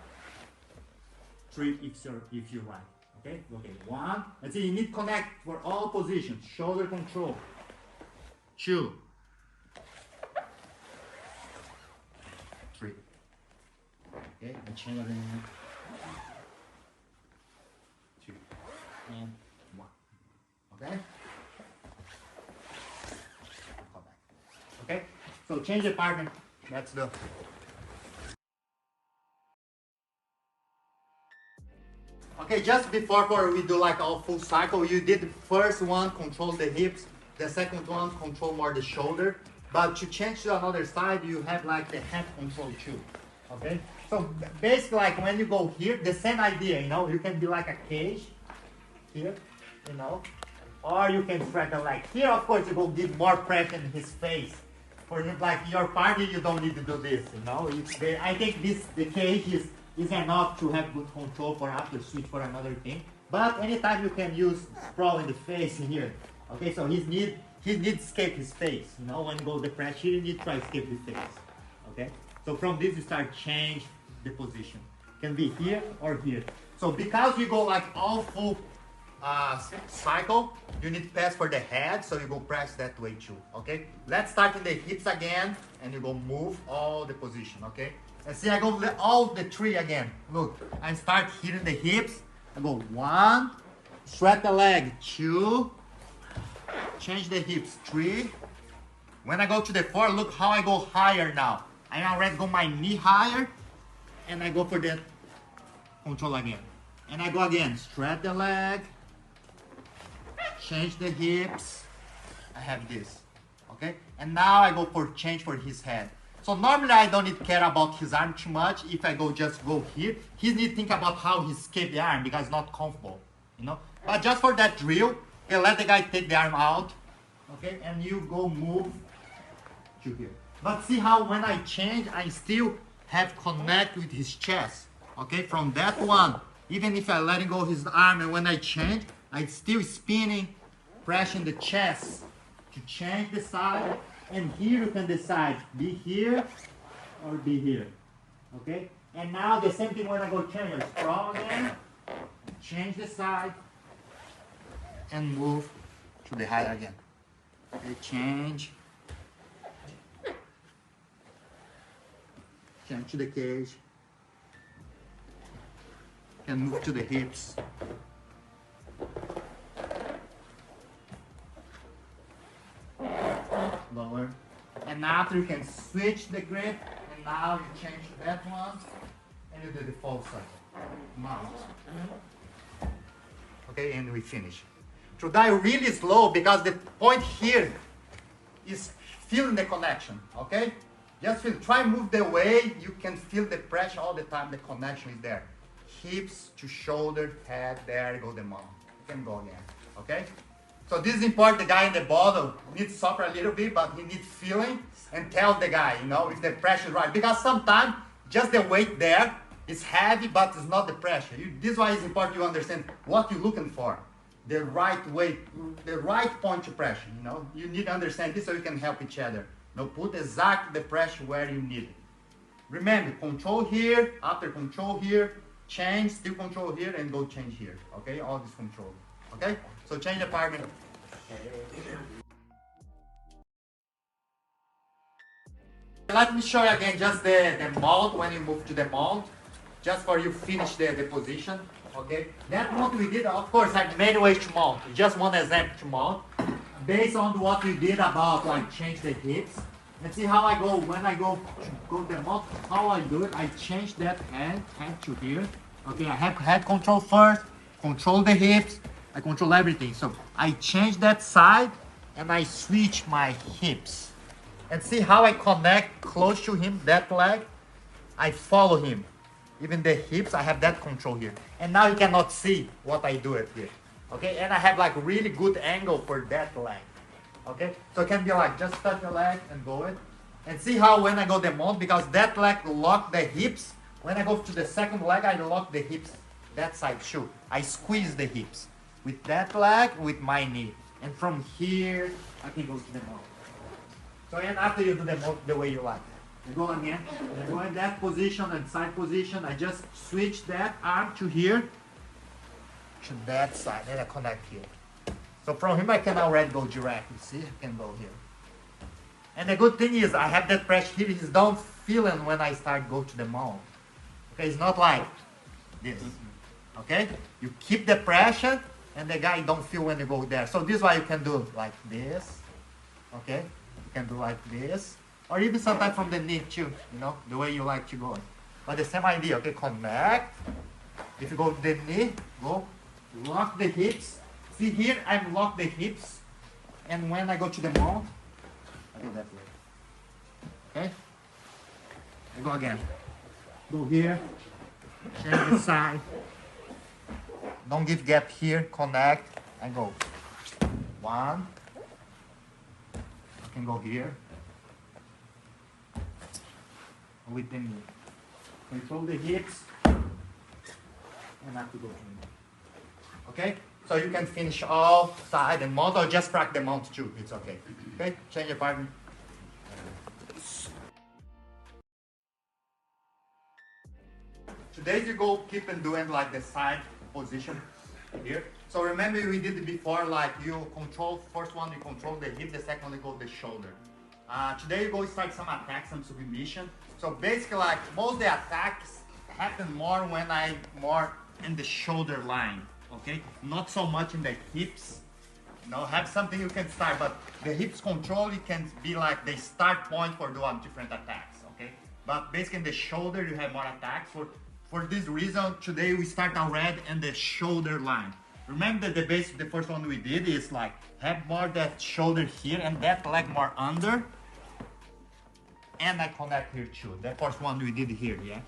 three if you like. Okay, one. And see, you need connect for all positions. Shoulder control. Two. Three. Okay, and change again. Two. And one. Okay? Come back. Okay? So change the partner. That's the. Okay, just before we do like our full cycle, you did the first one, control the hips, the second one, control more the shoulder. But to change to another side, you have like the head control too. Okay? So basically like when you go here, the same idea, you know, you can be like a cage here, you know, or you can stretch the leg. Here, of course, you will give more pressure in his face. For example, like your partner, you don't need to do this, you know. I think the cage is enough to have good control for after switch for another thing. But anytime you can use sprawl in the face here. Okay, so he needs to escape his face. You know, when you go the pressure, you need to try to escape the face. Okay, so from this you start change the position. Can be here or here. So because you go like all full cycle, you need to pass for the head, so you go press that way too. Okay, let's start in the hips again, and you go move all the position. Okay. And see, I go all the three again. Look, I start here in the hips. I go one, stretch the leg, two, change the hips, three. When I go to the four, look how I go higher now. I already go my knee higher, and I go for that control again. And I go again, stretch the leg, change the hips, I have this, okay? And now I go for change for his head. So normally I don't need care about his arm too much. If I just go here, he need to think about how he escape the arm because it's not comfortable, you know? But just for that drill, okay, let the guy take the arm out, okay? And you go move to here. But see how when I change, I still have connect with his chest, okay? From that one, even if I let go his arm and when I change, I still spinning, pressing the chest to change the side. And here you can decide, be here or be here, okay? And now the same thing when I go change, I sprawl again, change the side, and move to the high again. Okay, change to the cage, and move to the hips. Lower. And after you can switch the grip, and now you change to that one, and you do the full cycle. Mount. Okay, and we finish. To die really slow because the point here is feeling the connection, okay? Just feel, try move the way you can feel the pressure all the time, the connection is there. Hips to shoulder, head, there go the mount. You can go again, okay? So this is important, the guy in the bottom needs to suffer a little bit, but he needs feeling and tell the guy, you know, if the pressure is right. Because sometimes just the weight there is heavy, but it's not the pressure. This is why it's important you understand what you're looking for. The right weight, the right point to pressure, you know. You need to understand this so you can help each other. You know, put exactly the pressure where you need it. Remember, control here, after control here, change, still control here, and go change here, okay? All this control, okay? So change the partner. Let me show you again just the mount when you move to the mount, just for you finish the position, okay? That mount we did, of course, I have many ways to mount. Just one example to mount. Based on what we did about like change the hips. And see how I go, when I go to the mount, how I do it, I change that head to here. Okay, I have head control first, control the hips, I control everything. So I change that side and I switch my hips. And see how I connect close to him, that leg, I follow him. Even the hips, I have that control here. And now you cannot see what I do it here. Okay, and I have like really good angle for that leg. Okay, so it can be like just touch the leg and go it. And see how when I go the mount, because that leg lock the hips, when I go to the second leg, I lock the hips, that side too. I squeeze the hips with that leg, with my knee. And from here, I can go to the mount. So and after you do the mount the way you like. You go again, I go in that position and side position, I just switch that arm to here, to that side, and I connect here. So from him I can already go direct, you see, I can go here. And the good thing is I have that pressure here, he's don't feeling when I start go to the mount. Okay, it's not like this, okay? You keep the pressure and the guy don't feel when you go there. So this is why you can do like this, okay? You can do like this, or even sometimes from the knee too, you know, the way you like to go. But the same idea, okay, connect. If you go to the knee, go, lock the hips. See here, I lock the hips, and when I go to the mount, I go that way. Okay? I go again. Go here, change the side. Don't give gap here, connect, and go. One. I can go here. With the knee. Control the hips, and have to go to the knee. Okay? So you can finish all side and mount, or just crack the mount too. It's okay. Okay? Change your partner. Today you go keep and doing like the side position here. So remember we did it before, like you control, first one you control the hip, the second one you go the shoulder. Today you go start some attacks and submission. So basically like most of the attacks happen more when I'm more in the shoulder line. Okay, not so much in the hips. You know, have something you can start, but the hips control, it can be like the start point for doing different attacks. Okay, but basically in the shoulder you have more attacks. For this reason, today we start already in the shoulder line. Remember the basic, the first one we did is like have more that shoulder here and that leg more under. And I connect here too. The first one we did here, yeah?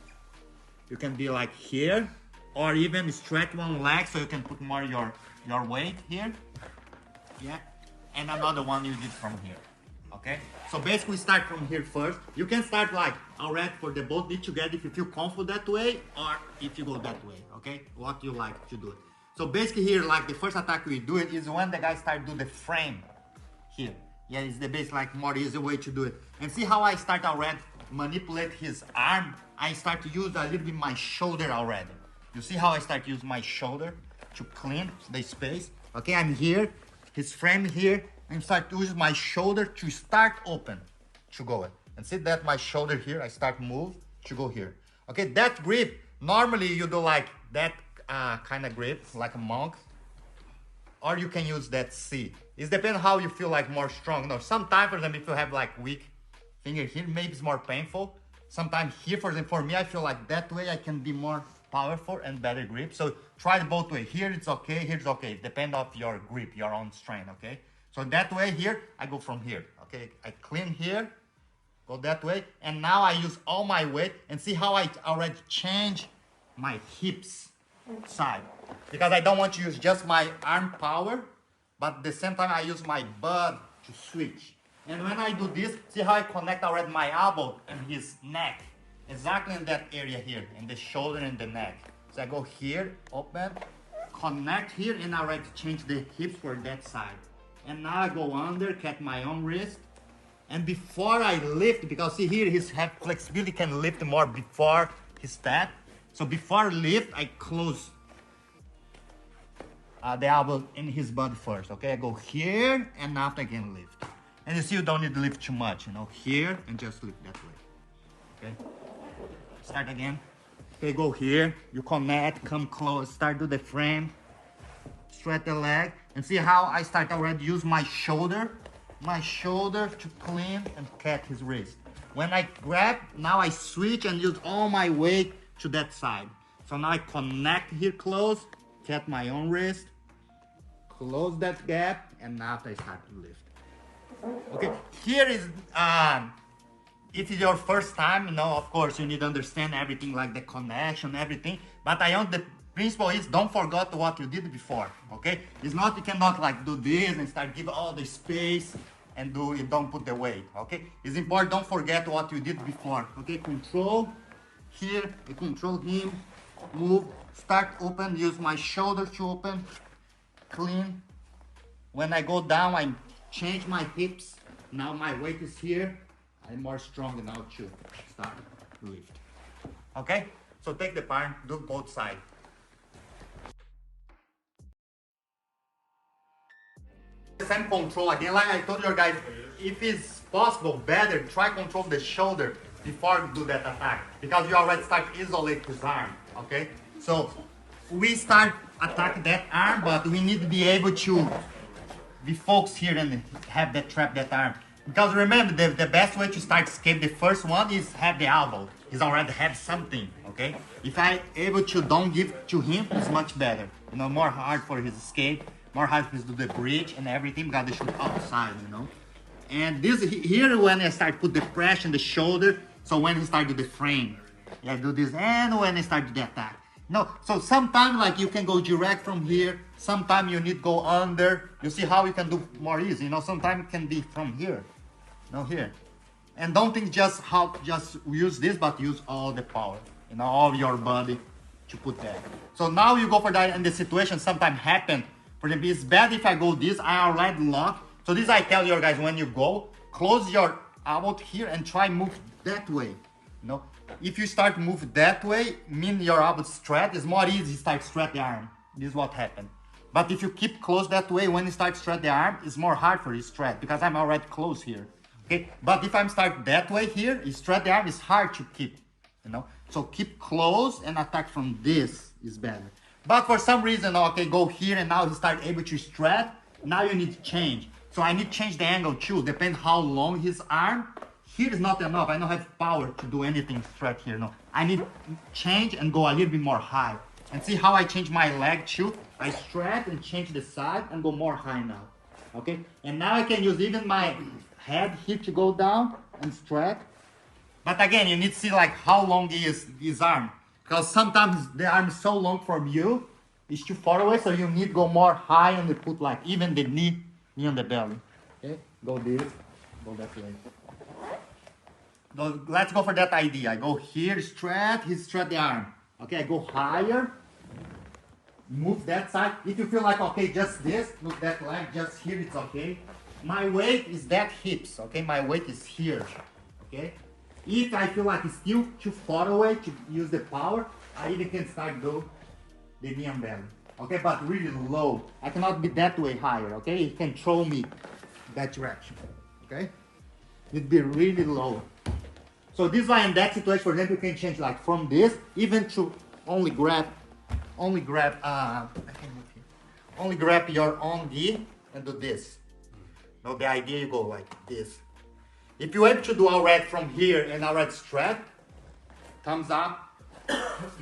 You can be like here, or even stretch one leg so you can put more your weight here. Yeah? And another one you did from here. Okay? So basically start from here first. You can start like already for the both knee together if you feel comfortable that way, or if you go that way, okay? What you like to do it. So basically here, like the first attack we do it is when the guy start do the frame here. Yeah, it's the base, like more easy way to do it. And see how I start already manipulate his arm? I start to use a little bit my shoulder already. You see how I start to use my shoulder to clean the space? Okay, I'm here, his frame here, and start to use my shoulder to start open to go it. And see that my shoulder here, I start move to go here. Okay, that grip, normally you do like that kind of grip, like a monk. Or you can use that C. It depends how you feel like more strong. No, sometimes, for example, if you have like weak finger here, maybe it's more painful. Sometimes here, for example, for me, I feel like that way I can be more powerful and better grip. So try it both way. Here it's okay, here it's okay. Depend on your grip, your own strength, okay? So that way here, I go from here, okay? I clean here, go that way. And now I use all my weight and see how I already change my hips side. Because I don't want to use just my arm power, but at the same time I use my butt to switch. And when I do this, see how I connect already my elbow and his neck. Exactly in that area here, in the shoulder and the neck. So I go here, open, connect here, and I already change the hips for that side. And now I go under, catch my own wrist. And before I lift, because see here, his have flexibility can lift more before his step. So before I lift, I close the elbow in his body first, okay? I go here, and after I can lift. And you see, you don't need to lift too much, you know, here, and just lift that way, okay? Start again. Okay, go here, you connect, come close, start to the frame, stretch the leg, and see how I start already use my shoulder to clean and catch his wrist. When I grab, now I switch and use all my weight to that side. So now I connect here close, catch my own wrist, close that gap, and now I start to lift. Okay, here is, if it's your first time, you know, of course you need to understand everything like the connection, everything. But the principle is don't forget what you did before, okay? It's not, you cannot like do this and start give all the space and don't put the weight, okay? It's important, don't forget what you did before, okay? Control, here, I control him, move, start open, use my shoulder to open, clean. When I go down, I change my hips. Now my weight is here. I'm more strong now to start to lift. Okay? So take the palm, do both sides. The same control again, like I told you guys, if it's possible, better try control the shoulder before you do that attack. Because you already start isolate his arm. Okay? So we start attack that arm, but we need to be able to be focused here and have that trap that arm. Because remember, the best way to start escape, the first one is have the elbow. He's already have something, okay? If I able to don't give to him, it's much better. You know, more hard for his escape, more hard for his do the bridge and everything, because they shoot outside, you know? And this here, when I start put the pressure in the shoulder, so when he start do the frame, yeah, do this, and when I start do the attack. No, so sometimes like you can go direct from here, sometimes you need go under. You see how you can do more easy, you know, sometimes it can be from here, no here. And don't think just use this, but use all the power, you know, all your body to put that. So now you go for that, and the situation sometimes happen. For example, it's bad if I go this, I already lock. So this I tell you guys, when you go, close your elbow here and try move that way, you know. If you start move that way, mean your elbow stretch, it's more easy to start stretch the arm. This is what happened. But if you keep close that way, when you start stretch the arm, it's more hard for you to stretch, because I'm already close here. Okay, but if I'm start that way here, you stretch the arm, it's hard to keep, you know. So keep close and attack from this is better. But for some reason, okay, go here and now he start able to stretch. Now you need to change. So I need to change the angle too, depend how long his arm. Here is not enough, I don't have power to do anything stretch here, no. I need to change and go a little bit more high. And see how I change my leg too? I strap and change the side and go more high now. Okay? And now I can use even my head here to go down and strap. But again, you need to see like how long is this arm. Because sometimes the arm is so long from you, it's too far away, so you need to go more high and you put like even the knee on the belly. Okay? Go this, go that way. So let's go for that idea. I go here, strap, he strap the arm. Okay, I go higher, move that side. If you feel like, okay, just this, move that leg, just here, it's okay. My weight is that hips, okay? My weight is here, okay? If I feel like it's still too far away to use the power, I even can start go the knee and belly, okay? But really low. I cannot be that way higher, okay? It can throw me that direction, okay? It'd be really low. So this way in that situation, for example, you can change like from this, even to only grab your own knee and do this. Now the idea you go like this. If you're able to do already from here and already strap, thumbs up,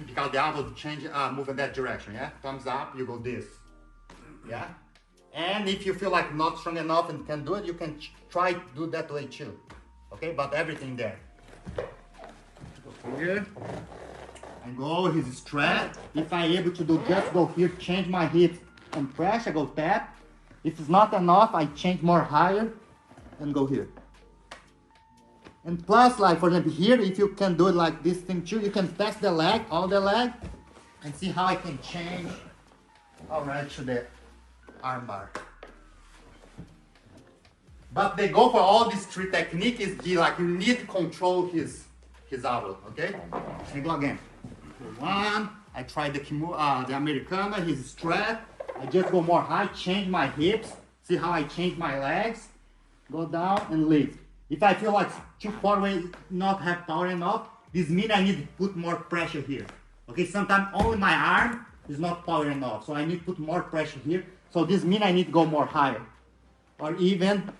because the arm will change, move in that direction, yeah? Thumbs up, you go this, yeah? And if you feel like not strong enough and can do it, you can try to do that way too, okay? But everything there. Go here, and go his strap. If I'm able to do, just go here, change my hips and press, I go tap. If it's not enough, I change more higher and go here. And plus, like for example here, if you can do it like this thing too, you can pass the leg, all the leg, and see how I can change already to the armbar. But the goal for all these three techniques is like you need to control his elbow, okay? I go again. One, I try the Kimura, the Americana, his strap. I just go more high, change my hips, see how I change my legs, go down and lift. If I feel like too far away, not have power enough, this means I need to put more pressure here. Okay, sometimes only my arm is not power enough, so I need to put more pressure here. So this means I need to go more higher, or even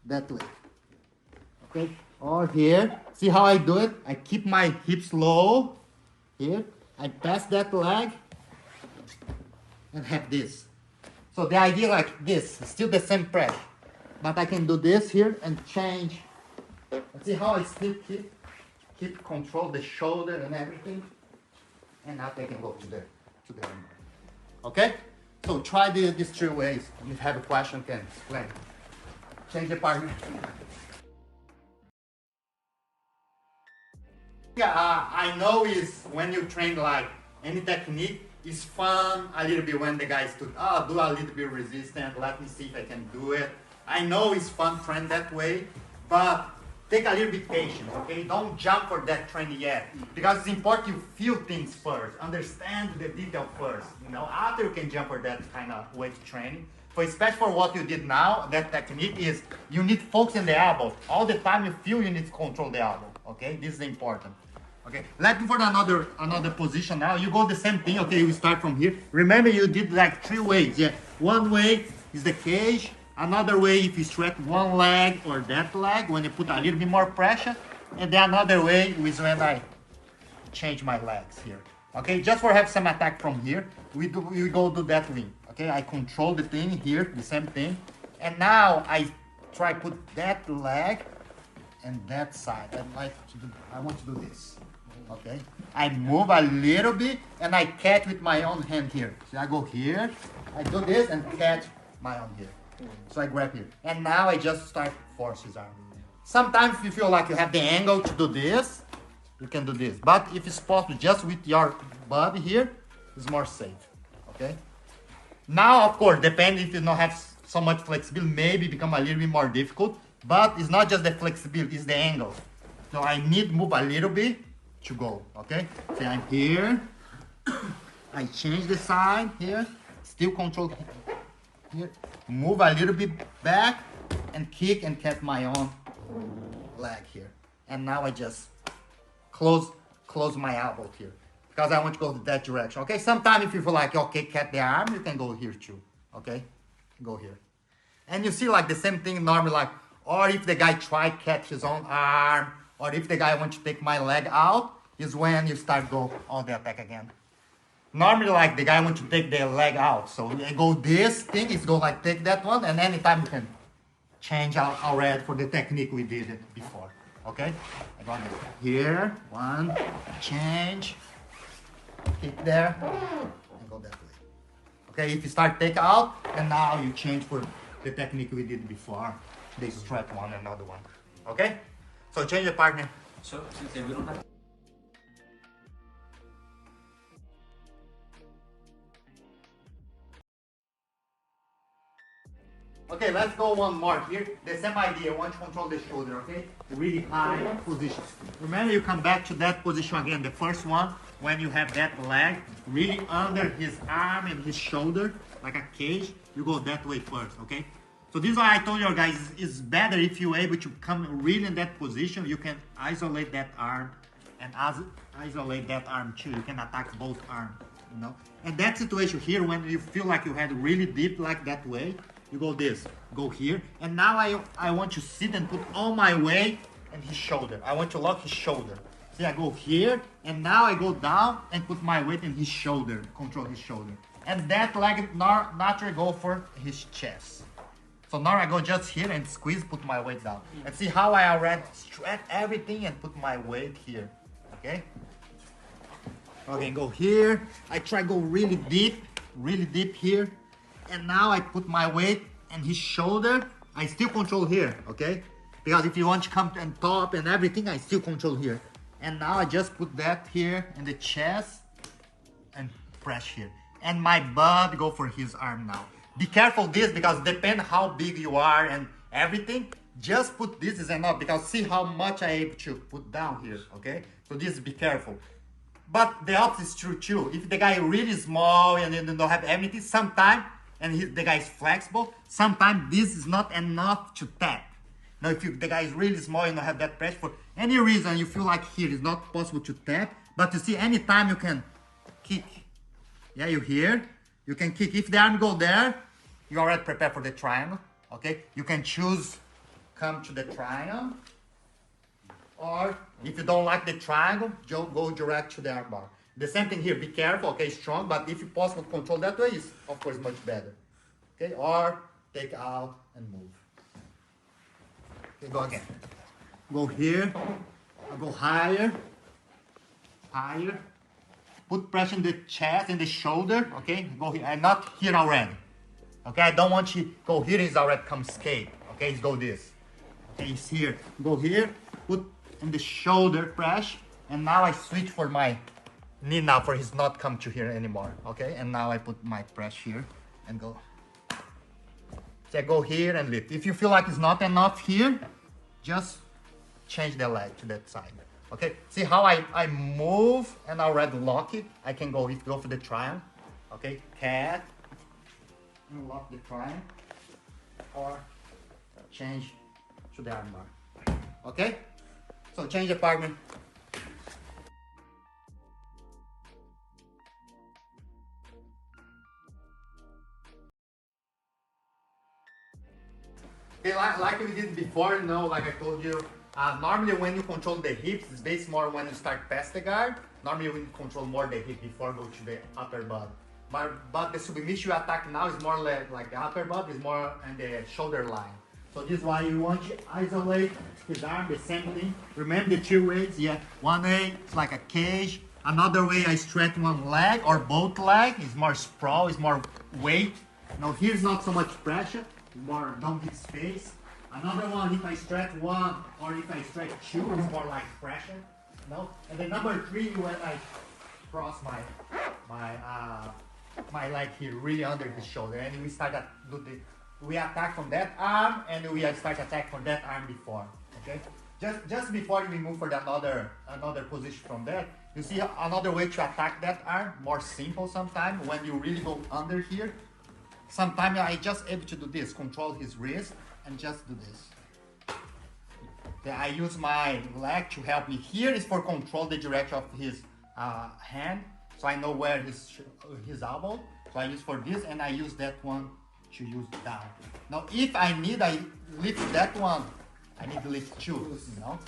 that way. Okay, or here, see how I do it? I keep my hips low, here, I pass that leg, and have this. So the idea like this, still the same press, but I can do this here and change. See how I still keep control the shoulder and everything, and now I can go to the arm. Okay? So try these three ways. If you have a question, can explain. Change the partner. Yeah, I know is when you train like any technique, it's fun a little bit when the guys do a little bit resistant, let me see if I can do it. I know it's fun train that way, but take a little bit patience, okay? Don't jump for that training yet, because it's important you feel things first, understand the detail first, you know, after you can jump for that kind of weight training. For especially for what you did now, that technique is you need focus in the elbow. All the time you feel you need to control the elbow, okay? This is important. Okay, let's go for another position now. You go the same thing, okay, you start from here. Remember you did like three ways, yeah. One way is the cage, another way if you stretch one leg or that leg when you put a little bit more pressure, and then another way is when I change my legs here. Okay, just for have some attack from here, we go do that wing. Okay, I control the thing here, the same thing, and now I try put that leg and that side. I want to do this. Okay, I move a little bit and I catch with my own hand here. So I go here, I do this and catch my own here. So I grab here, and now I just start force his arm. Sometimes if you feel like you have the angle to do this, you can do this. But if it's possible, just with your body here, it's more safe. Okay. Now, of course, depending if you don't have so much flexibility, maybe become a little bit more difficult. But it's not just the flexibility, it's the angle. So I need to move a little bit to go, okay? So I'm here, I change the side here, still control here, move a little bit back and kick and catch my own leg here. And now I just close my elbow here because I want to go that direction, okay? Sometimes if you feel like, okay, catch the arm, you can go here too, okay? Go here. And you see like the same thing normally like, or if the guy try catch his own arm, or if the guy wants to take my leg out, is when you start go on the attack again. normally like the guy wants to take their leg out. So I go this thing, is go like take that one, and anytime you can change out already for the technique we did it before. Okay? I got it here, one, change, keep there, and go that way. Okay, if you start take out, and now you change for the technique we did before. They strap one another one. Okay? So change the partner. So since we don't have. Okay, let's go one more here. The same idea, once you control the shoulder, okay? Really high position. Remember, you come back to that position again, the first one, when you have that leg really under his arm and his shoulder, like a cage, you go that way first, okay? So this is why I told you guys, it's better if you're able to come really in that position, you can isolate that arm and isolate that arm too. You can attack both arms, you know? And that situation here, when you feel like you had really deep like that way, you go this, go here, and now I want to sit and put all my weight in his shoulder. I want to lock his shoulder. See, I go here, and now I go down and put my weight in his shoulder, control his shoulder. And that leg naturally go for his chest. So now I go just here and squeeze, put my weight down. And see how I already stretch everything and put my weight here, okay? Okay, go here. I try go really deep here. And now I put my weight in his shoulder. I still control here, okay? Because if you want to come and top and everything, I still control here. And now I just put that here in the chest and press here. And my butt go for his arm now. Be careful this because depend how big you are and everything. Just put this is enough because see how much I able to put down here, okay? So this be careful. But the opposite is true too. If the guy really small and they don't have everything, sometimes and the guy is flexible, sometimes this is not enough to tap. Now, if the guy is really small and don't have that pressure, for any reason you feel like here is not possible to tap, but you see, anytime you can kick. Yeah, you hear? You can kick. If the arm go there, you already prepare for the triangle, okay? You can choose, come to the triangle, or if you don't like the triangle, go direct to the armbar. The same thing here, be careful, okay, strong, but if you possible control that way, it's of course much better. Okay, or take out and move. Okay, go again. Go here, go higher, higher. Put pressure in the chest and the shoulder, okay? Go here, I'm not here already. Okay, I don't want you go here, he's already come escape. Okay, let's go this. Okay, he's here. Go here, put in the shoulder press, and now I switch for my knee now for his not come to here anymore, okay? And now I put my press here and go. So I go here and lift. If you feel like it's not enough here, just change the leg to that side, okay? See how I move and already lock it? I can go for the triangle, okay? Cat, and lock the triangle, or change to the armbar, okay? So change the partner. Okay, like we did before, you know, like I told you, normally when you control the hips, it's based more when you start past the guard. Normally we control more the hip before go to the upper butt. But the submission you attack now is more like the upper butt is more on the shoulder line. So this is why you want to isolate his arm, the same thing. Remember the two ways, yeah. One way, it's like a cage. Another way, I stretch one leg or both legs. It's more sprawl, it's more weight. Now here's not so much pressure. More don't give space. Another one, if I stretch one or if I stretch two, it's more like pressure. No? And then number three, when I cross my leg here, really under his shoulder, and we start to do we attack from that arm, and we start attack from that arm before. Okay? Just before we move for the another position from there, you see another way to attack that arm, more simple sometimes when you really go under here. Sometimes I just able to do this, control his wrist and just do this. Then I use my leg to help me. Here is for control the direction of his hand, so I know where his elbow. So I use for this, and I use that one to use down. Now if I need, I lift that one. I need to lift two, you know,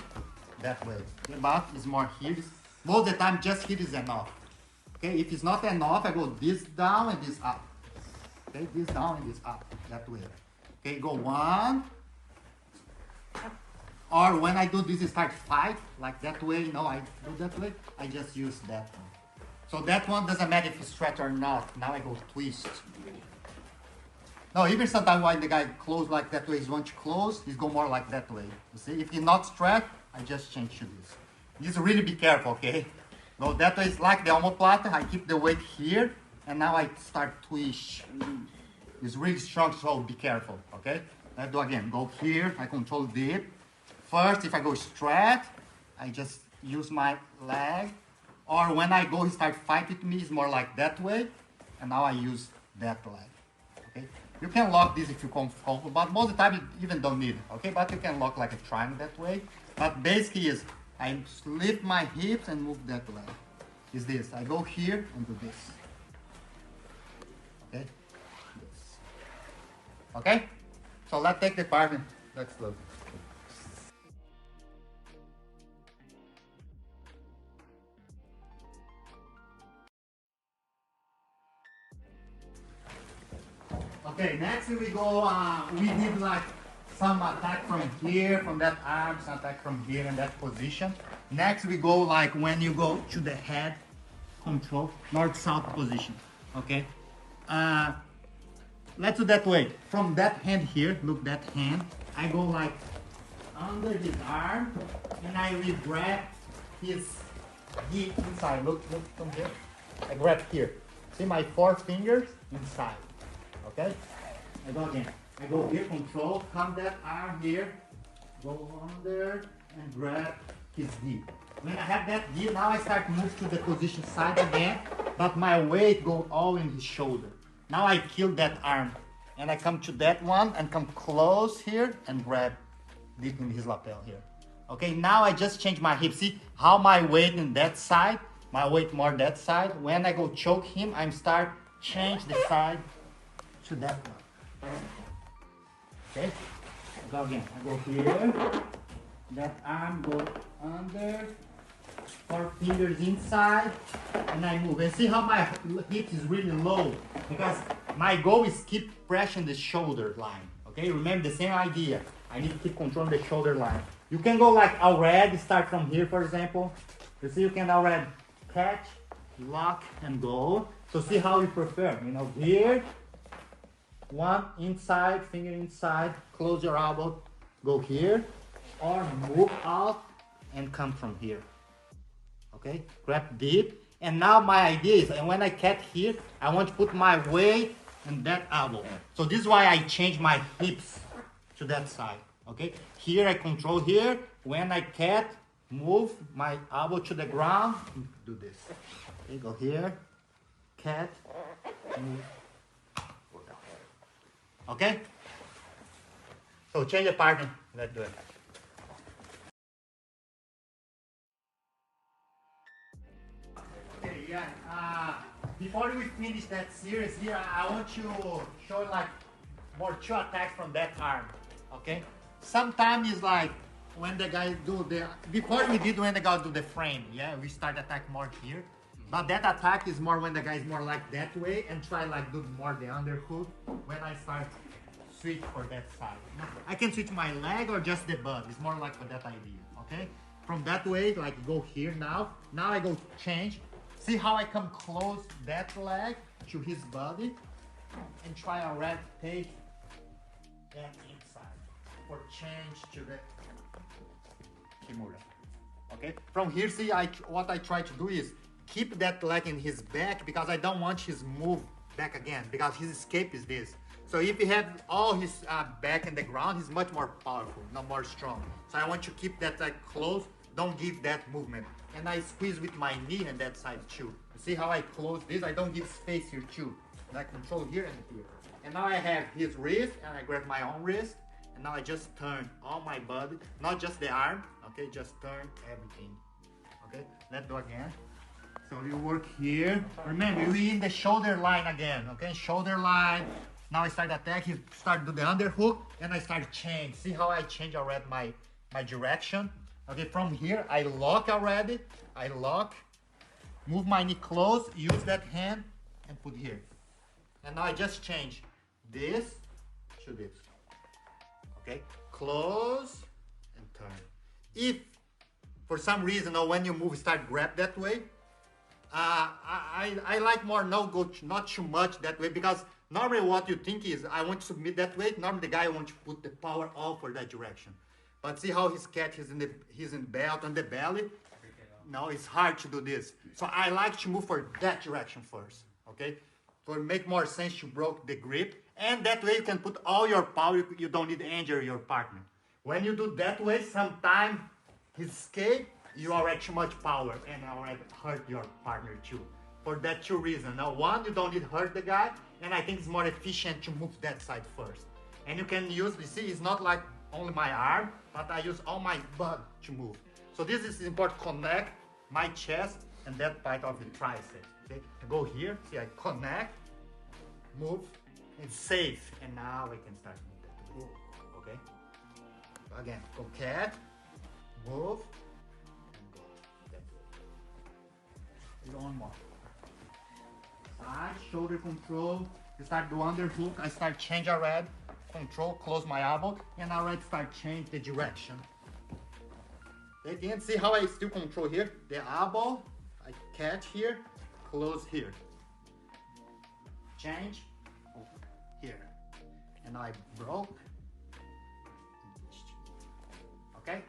that way. The butt is more here. Most of the time, just here is enough. Okay, if it's not enough, I go this down and this up. Okay, this down and this up, that way. Okay, go 1. Or when I do this, I start 5, like that way. No, I do that way. I just use that one. So that one doesn't matter if you stretch or not. Now I go twist. No, even sometimes when the guy close like that way, he wants to close, he's go more like that way. You see, if he not stretch, I just change to this. Just really be careful, okay? No, that way is like the omoplata. I keep the weight here, and now I start twist. It's really strong, so be careful, okay? Let's do again. Go here, I control deep. First, if I go straight, I just use my leg. Or when I go, he start fighting me, it's more like that way. And now I use that leg, okay? You can lock this if you're comfortable, but most of the time you even don't need it, okay? But you can lock like a triangle that way. But basically is, I lift my hips and move that leg. Is this, I go here and do this. Okay? This. Okay? So let's take the part and let's look. Okay, next we go, we did like some attack from here, from that arm, some attack from here in that position. Next we go like when you go to the head, control, north-south position, okay? Let's do that way. From that hand here, look that hand, I go like under his arm, and I will grab his hip inside, look from here. I grab here, see my 4 fingers inside. Okay, I go again. I go here, control, come that arm here, go under and grab his knee. When I have that knee, now I start move to the position side again, but my weight go all in his shoulder. Now I kill that arm, and I come to that one and come close here and grab deep in his lapel here. Okay, now I just change my hip. See how my weight in that side, my weight more that side. When I go choke him, I start change the side to that one. Okay, go again. I go here, that arm go under, 4 fingers inside, and I move. And see how my hip is really low, because my goal is keep pressing the shoulder line. Okay, remember the same idea. I need to keep controlling the shoulder line. You can go like already, start from here, for example. You see, you can already catch, lock, and go. So see how you prefer. You know, here. One inside, finger inside, close your elbow, go here, or move out and come from here. Okay, grab deep. And now my idea is, and when I catch here, I want to put my weight in that elbow. So this is why I change my hips to that side. Okay, here I control here. When I catch, move my elbow to the ground, do this. Okay, go here, catch, move. Okay? So change the partner. Let's do it. Okay, yeah. Before we finish that series here, I want to show like more 2 attacks from that arm. Okay? Sometimes it's like when the guy do the, before we did when the guy do the frame, yeah, we start attack more here. But that attack is more when the guy is more like that way and try like do more the underhook when I start switch for that side. I can switch my leg or just the butt. It's more like for that idea, okay? From that way, like go here now. Now I go change. See how I come close that leg to his body and try already take that inside or change to the Kimura. Okay? From here, see, what I try to do is keep that leg in his back because I don't want his move back again because his escape is this. So if he have all his back in the ground, he's much more powerful, not more strong. So I want to keep that leg close, don't give that movement. And I squeeze with my knee on that side too. You see how I close this? I don't give space here too. And I control here and here. And now I have his wrist and I grab my own wrist. And now I just turn all my body, not just the arm, okay? Just turn everything, okay? Let's do again. So you work here. Remember, we in the shoulder line again, okay? Shoulder line. Now I start attack, you start do the underhook, and I start change. See how I change already my direction? Okay, from here, I lock already. I lock, move my knee close, use that hand, and put here. And now I just change this to this. Okay, close and turn. If for some reason or when you move, start grab that way, I like more no go not too much that way, because normally what you think is I want to submit that way. Normally the guy wants to put the power all for that direction. But see how his cat is in belt on the belly. No, it's hard to do this. So I like to move for that direction first. Okay, for make more sense to broke the grip, and that way you can put all your power. You don't need to injure your partner. When you do that way, sometimes his escape, you already too much power and already hurt your partner too. For that two reasons. Now one, you don't need to hurt the guy, and I think it's more efficient to move that side first. And you can use, you see, it's not like only my arm, but I use all my butt to move. So this is important, connect my chest and that part of the tricep. Okay, I go here, see I connect, move, and safe. And now I can start moving that way. Okay? So again, go cat, move, and go that way. And one more. Side, shoulder control. You start do underhook, I start change already. Control, close my elbow, and I already start change the direction. They can see how I still control here. The elbow, I catch here, close here. Change, here. And now I broke. Okay?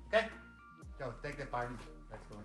Okay? Go, take the partner. Let's go.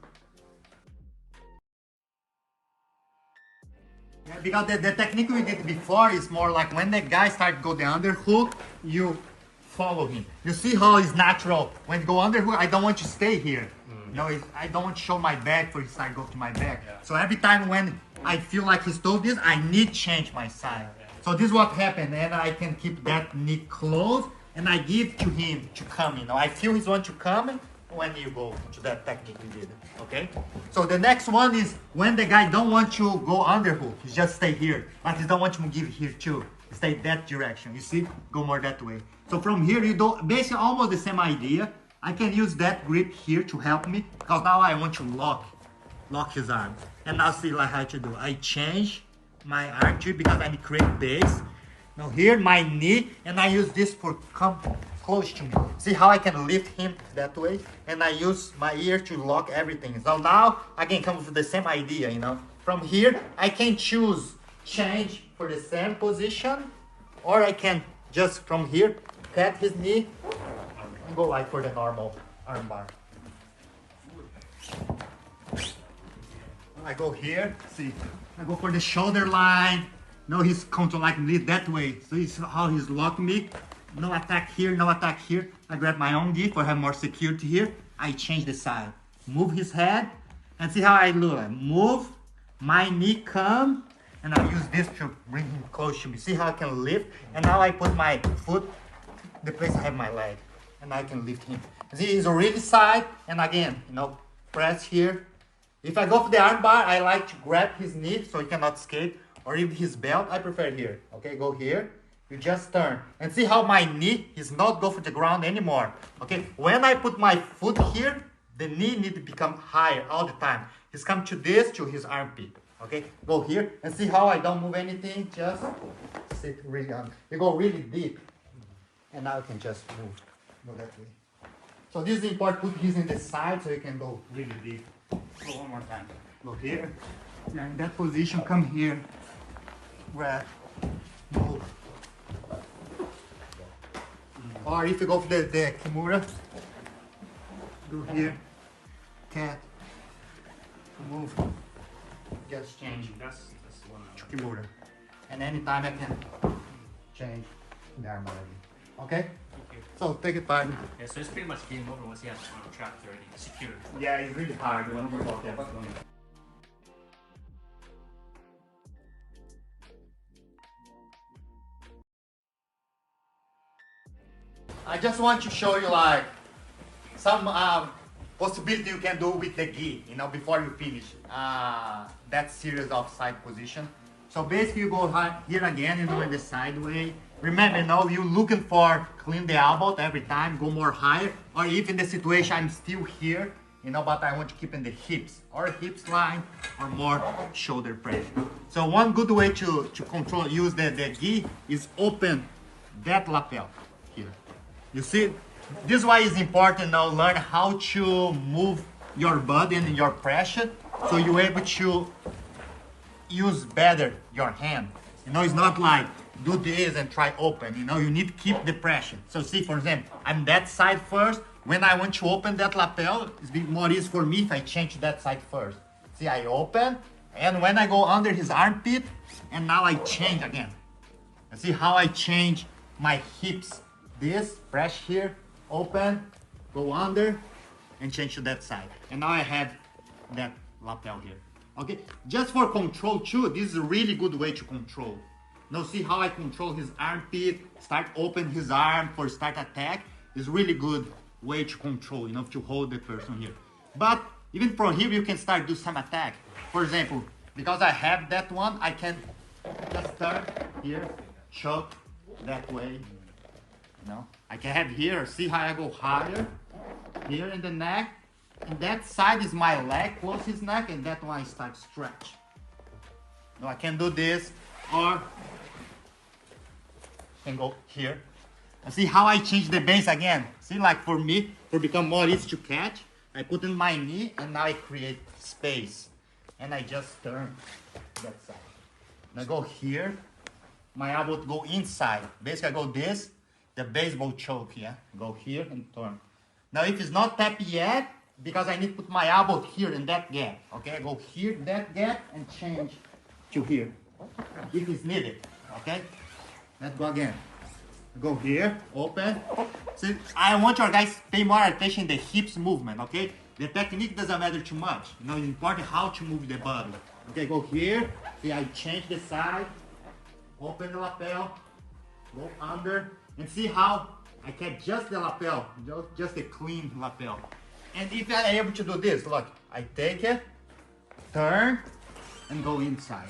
Yeah, because the technique we did before is more like when the guy starts go the underhook, you follow him. You see how it's natural. When you go underhook, I don't want to stay here. You know, I don't want to show my back for he start go to my back. Yeah. So every time when I feel like he's told this, I need change my side. Yeah. So this is what happened, and I can keep that knee closed, and I give to him to come. You know, I feel he's want to come when you go to that technique we did. Okay. So the next one is when the guy don't want to go underhook, he just stay here, but he don't want to give here too. Stay that direction. You see, go more that way. So from here you do basically almost the same idea. I can use that grip here to help me, because now I want to lock his arm. And now see like how to do. I change my arm tree because I need to create base. Now here my knee, and I use this for come close to me. See how I can lift him that way, and I use my ear to lock everything. So now I can come with the same idea, you know. From here I can choose change for the same position, or I can just from here pat his knee and go like for the normal armbar. I go here, see, I go for the shoulder line. No, he's control like me that way. So this is how he's locked me. No attack here, no attack here. I grab my own knee for have more security here. I change the side. Move his head, and see how I do it. Move, my knee come, and I use this to bring him close to me. See how I can lift? And now I put my foot the place I have my leg, and I can lift him. See, he's already side, and again, you know, press here. If I go for the armbar, I like to grab his knee so he cannot escape, or even his belt. I prefer here. Okay, go here. You just turn, and see how my knee is not go for the ground anymore. Okay, when I put my foot here, the knee need to become higher all the time. He's come to this, to his armpit. Okay, go here, and see how I don't move anything, just sit really on. You go really deep, and now you can just move, go that way. So this is important, put his in the side so you can go really deep. Go one more time. Go here, yeah, in that position, come here, grab, move. Or if you go for the Kimura, go here, cat, move, just change. That's the one. To Kimura. And anytime I can change the arm already. Okay? Okay. So take it back. Yeah, so it's pretty much game over once he has it trapped already, secured. Yeah, it's really hard. I just want to show you like some possibility you can do with the gi, you know, before you finish that series of side position. So basically you go here again, you know, in the side way. Remember, you know, you're looking for clean the elbow every time, go more higher, or if in the situation I'm still here, you know, but I want to keep in the hips, or hips line, or more shoulder pressure. So one good way to control, use the gi is open that lapel here. You see, this is why it's important now, learn how to move your body and your pressure, so you're able to use better your hand. You know, it's not like do this and try open, you know, you need to keep the pressure. So see, for example, I'm that side first. When I want to open that lapel, it's more easy for me if I change that side first. See, I open, and when I go under his armpit, and now I change again. And see how I change my hips. This, press here, open, go under, and change to that side. And now I have that lapel here. Okay, just for control too, this is a really good way to control. Now see how I control his armpit, start open his arm for start attack. Is really good way to control, you know, to hold the person here. But even from here, you can start do some attack. For example, because I have that one, I can just turn here, choke that way. You know, I can have here, see how I go higher, here in the neck, and that side is my leg, close his neck, and that one I start stretch. Now I can do this, or can go here. And see how I change the base again. See, like for me, for become more easy to catch, I put in my knee, and now I create space. And I just turn that side. And I go here, my elbow go inside. Basically I go this, the baseball choke here. Go here and turn. Now if it's not tapped yet, because I need to put my elbow here in that gap. Okay, I go here, that gap, and change to here. If it's needed, okay? Let's go again. Go here, open. So I want your guys to pay more attention in the hips movement, okay? The technique doesn't matter too much. You know, it's important how to move the body. Okay, go here. See, I change the side. Open the lapel. Go under. And see how I can just the lapel. Just a clean lapel. And if I'm able to do this, look. I take it, turn, and go inside.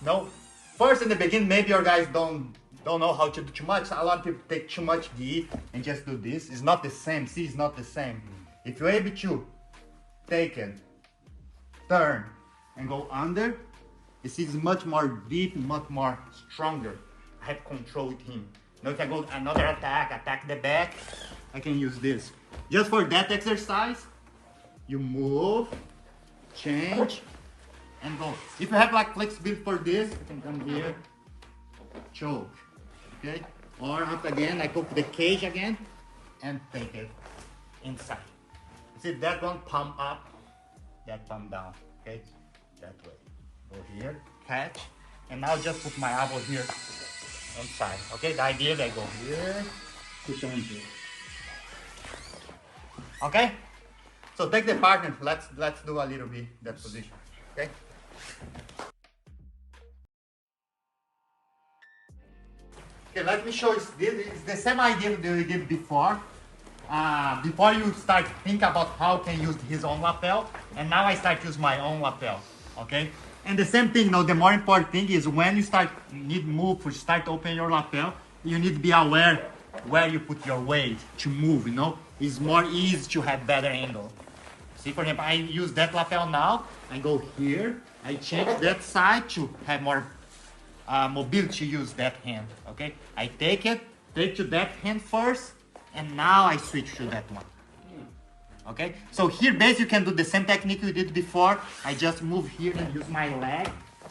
No, first in the beginning, maybe your guys don't know how to do too much. A lot of people take too much gi and just do this. It's not the same. See, it's not the same. If you're able to take it, turn, and go under, you see it's much more deep, much more stronger. I have control with him. Now if I go another attack the back, I can use this. Just for that exercise, you move, change, and go. If you have like flexibility for this, you can come here, choke. Okay? Or up again, I go to the cage again and take it inside. See that one palm up, that palm down. Okay? That way. Go here, catch, and now just put my elbow here inside. Okay? The idea is I go here, push on here. Okay? So take the partner. Let's do a little bit that position. Okay? Okay, let me show you this. It's the same idea that we did before. Before you start think about how can use his own lapel, and now I start use my own lapel. Okay? And the same thing, you know, the more important thing is when you need move or start open your lapel, you need to be aware where you put your weight to move, you know. It's more easy to have better angle. See, for example, I use that lapel now. I go here. I change that side to have more mobility to use that hand. Okay? I take to that hand first, and now I switch to that one. Okay? So here, basically, you can do the same technique we did before. I just move here and use my leg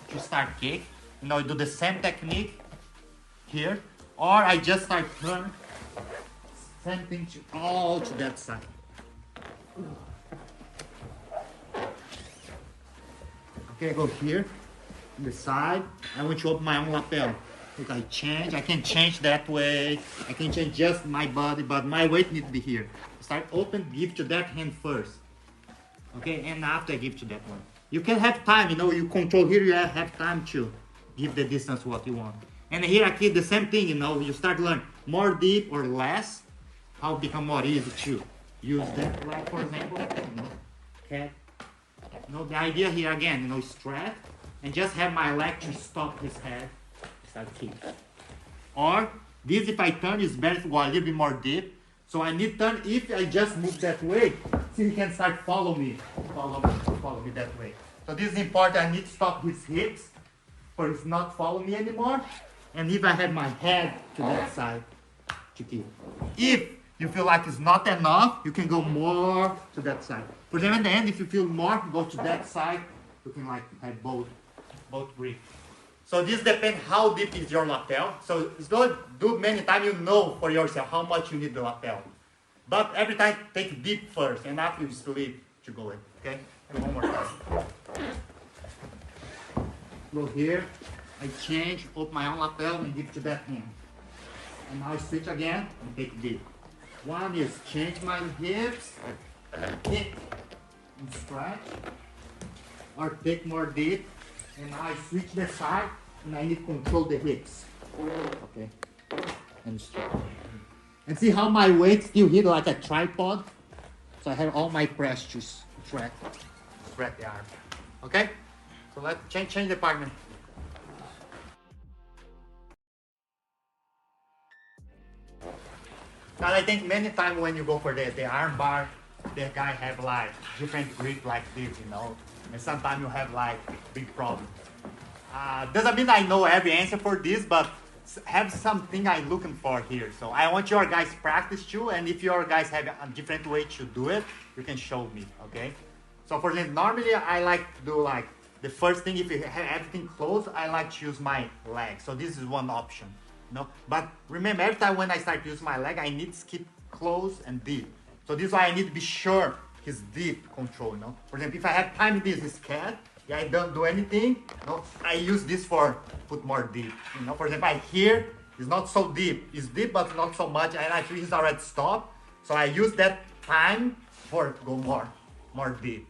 to start kick. You know, I do the same technique here, or I just start turn. Same thing all to that side. Okay, I go here, on the side. I want to open my own lapel. Look, I can change that way. I can change just my body, but my weight needs to be here. Start open, give to that hand first. Okay, and after I give to that one. You can have time, you know, you control here, you have time to give the distance what you want. And here, I keep the same thing, you know, you start learn more deep or less, how become more easy to use that leg, for example. You know, okay. You know, the idea here again, you know, stretch and just have my leg to stop his head, start kicking. Or this, if I turn, is better to go a little bit more deep. So I need turn. If I just move that way, see, he can start follow me that way. So this is important. I need to stop his hips, for he's not following me anymore. And if I have my head to that side, to keep. If you feel like it's not enough, you can go more to that side. For them in the end, if you feel more, go to that side. You can like have both grip. So this depends how deep is your lapel. So it's not do many times, you know for yourself how much you need the lapel. But every time take deep first, and after you sleep to go in. Okay? And one more time. Go here. I change, open my own lapel and give to that hand. And now I switch again and take deep. One is change my hips, kick and stretch, or take more deep, and now I switch the side and I need to control the hips. Okay, and stretch. And see how my weight still hit like a tripod? So I have all my press to stretch the arm. Okay, so let's change the partner. Now I think many times when you go for the arm bar, the guy have like different grip like this, you know, and sometimes you have like big problem. Doesn't mean I know every answer for this, but have something I'm looking for here. So I want your guys practice too, and if your guys have a different way to do it, you can show me, okay? So for example, normally I like to do like, the first thing, if you have everything closed, I like to use my leg. So this is one option. No, but remember, every time when I start to use my leg, I need to keep close and deep. So this is why I need to be sure his deep control, you know. For example, if I have time this is cat, yeah, I don't do anything, no, I use this for put more deep, you know. For example, I hear it's not so deep. It's deep, but not so much, and I feel he's already stopped. So I use that time for go more deep.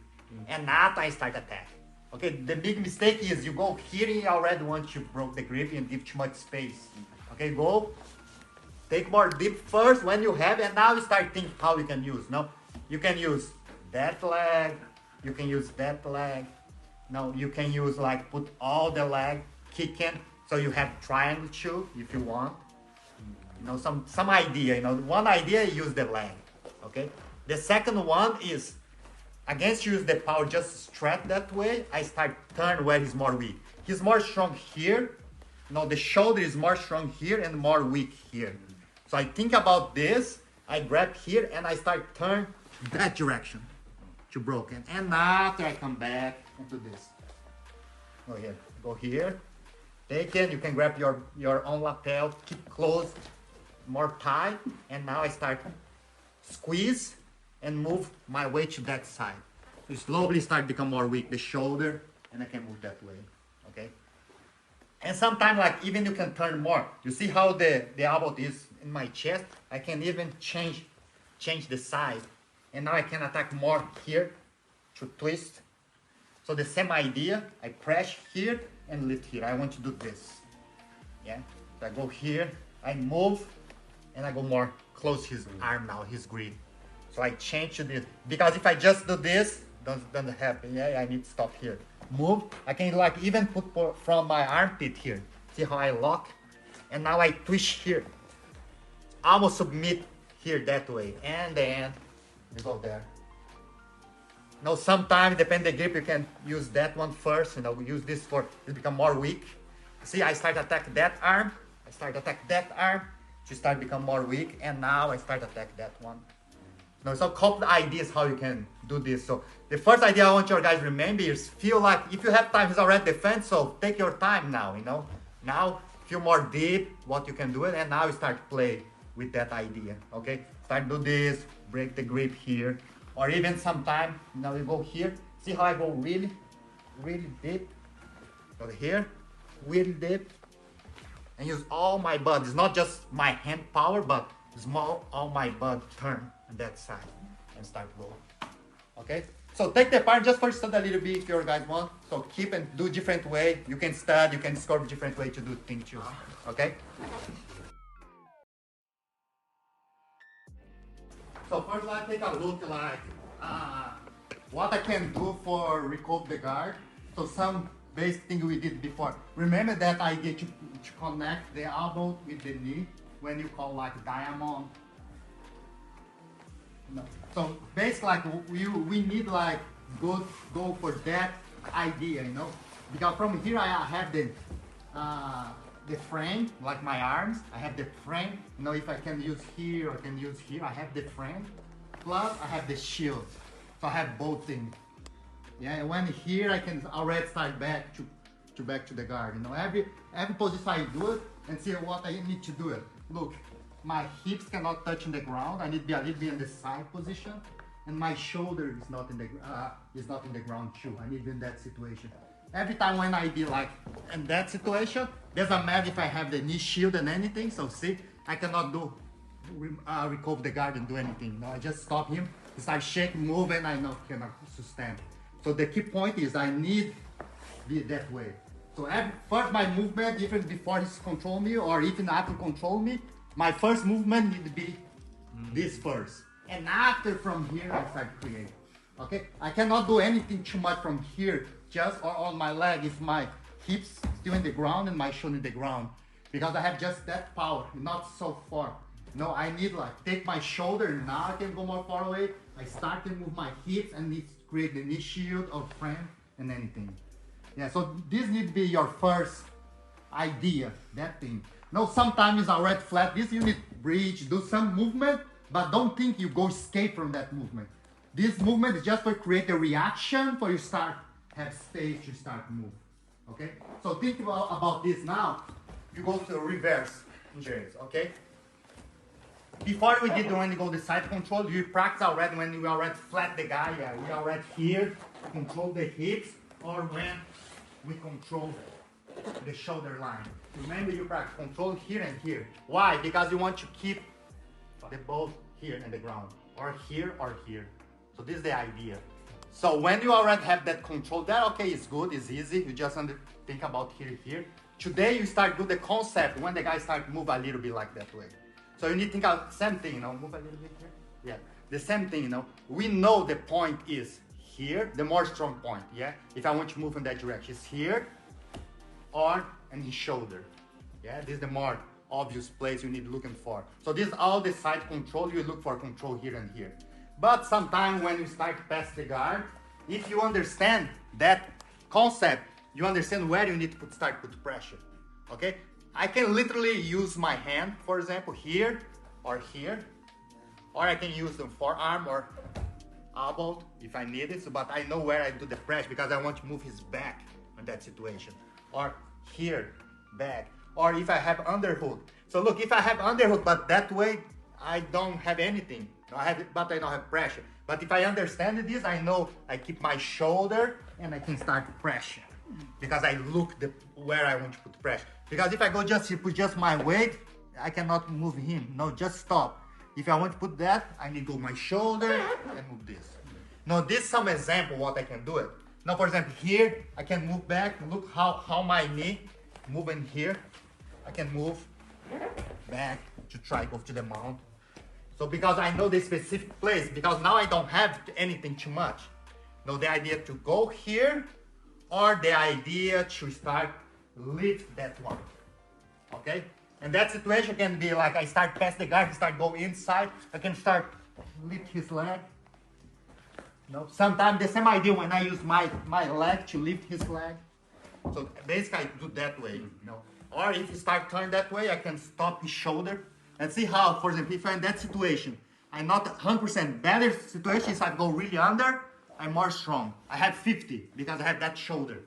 And now I start attack. Okay, the big mistake is you go here and you already want to broke the grip and give too much space. Okay, go, take more deep first when you have, and now you start thinking how you can use, no? You can use that leg, you can use that leg, no, you can use like put all the leg, kicking, so you have triangle too, if you want. You know, some idea, you know, one idea, use the leg, okay? The second one is, against use the power, just stretch that way, I start turn where he's more weak. He's more strong here. No, the shoulder is more strong here and more weak here. So I think about this, I grab here and I start turn that direction to broken. And after I come back into this. Go here, take it, you can grab your own lapel, keep close, more tight, and now I start squeeze and move my weight to that side. So slowly start become more weak, the shoulder, and I can move that way, okay? And sometimes, like, even you can turn more. You see how the elbow is in my chest? I can even change the side. And now I can attack more here to twist. So the same idea, I press here and lift here. I want to do this. Yeah, so I go here, I move, and I go more close his arm now, his grip. So I change to this. Because if I just do this, doesn't happen. Yeah, I need to stop here. Move, I can like even put from my armpit here. See how I lock? And now I twist here. Almost submit here that way. And then you go there. Now sometimes, depending the grip, you can use that one first. You know, we use this for it become more weak. See, I start attack that arm. I start attack that arm to start become more weak. And now I start attack that one. Now, so a couple ideas how you can do this. So the first idea I want your guys remember is feel like if you have time, he's already defense, so take your time now, you know. Now feel more deep what you can do it, and now you start play with that idea, okay? Start do this, break the grip here, or even sometime, now you go here, see how I go really deep, go here, really deep, and use all my body. It's not just my hand power, but small, all my body turn on that side and start go. Okay, so take the part just for study a little bit if you guys want. So keep and do different way. You can study, you can score different way to do things too. Okay. So first let's take a look like what I can do for recover the guard. So some basic thing we did before. Remember that idea to connect the elbow with the knee when you call like diamond No. So basically, like we need like go for that idea, you know, because from here I have the frame, like my arms. I have the frame. You know, if I can use here or can use here, I have the frame. Plus I have the shield, so I have both things. Yeah, and when here I can already start back to the guard. You know, every position I do it and see what I need to do it. Look, my hips cannot touch in the ground. I need to be a little bit in the side position, and my shoulder is not in the ground too. I need to be in that situation. Every time when I be like in that situation, doesn't matter if I have the knee shield and anything. So see, I cannot do recover the guard and do anything. No, I just stop him. He starts shaking, move, and I cannot sustain. So the key point is I need be that way. So first my movement, even before he's control me or even after control me, my first movement need to be this first. And after from here I start creating. Okay? I cannot do anything too much from here, just or on my leg if my hips still in the ground and my shoulder in the ground. Because I have just that power, not so far. No, I need like take my shoulder, now I can go more far away. I start to move my hips and need to create the knee shield or frame and anything. Yeah, so this needs to be your first idea, that thing. No, sometimes it's already flat. This you need to bridge, do some movement, but don't think you go escape from that movement. This movement is just for create a reaction for you start, have space to start move. Okay? So think about this now. You go to reverse injuries, okay? Before we did when you go the side control, you practice already when you already flat the guy, yeah, we already here, control the hips, or when we control the shoulder line. Remember you practice control here and here. Why? Because you want to keep the both here in the ground, or here or here. So this is the idea. So when you already have that control, that okay, it's good, it's easy, you just think about here. Today you start do the concept when the guy start move a little bit like that way. So you need to think of same thing, you know, move a little bit here. Yeah, the same thing, you know. We know the point is here, the more strong point, yeah? If I want to move in that direction, it's here, or in his shoulder. Yeah, this is the more obvious place you need looking for. So this is all the side control, you look for control here and here. But sometimes when you start past the guard, if you understand that concept, you understand where you need to start put pressure, okay? I can literally use my hand, for example, here, or I can use the forearm or elbow if I need it, but I know where I do the pressure because I want to move his back in that situation. Or here, back. Or if I have underhook. So look, if I have underhook, but that way I don't have anything. I have it, but I don't have pressure. But if I understand this, I know I keep my shoulder and I can start pressure. Because I look where I want to put pressure. Because if I go just to put just my weight, I cannot move him. No, just stop. If I want to put that, I need to go my shoulder and move this. Now this is some example what I can do it. Now for example here, I can move back. Look how my knee moving here. I can move back to try go to the mount. So because I know the specific place, because now I don't have anything too much. Now the idea to go here, or the idea to start lift that one, okay? And that situation can be like I start past the guy, start go inside, I can start lift his leg. No, sometimes the same idea when I use my leg to lift his leg. So basically I do that way, you know. Or if you start turning that way, I can stop his shoulder and see how, for example, if I'm in that situation, I'm not 100% better situation if I go really under, I'm more strong. I have 50 because I have that shoulder.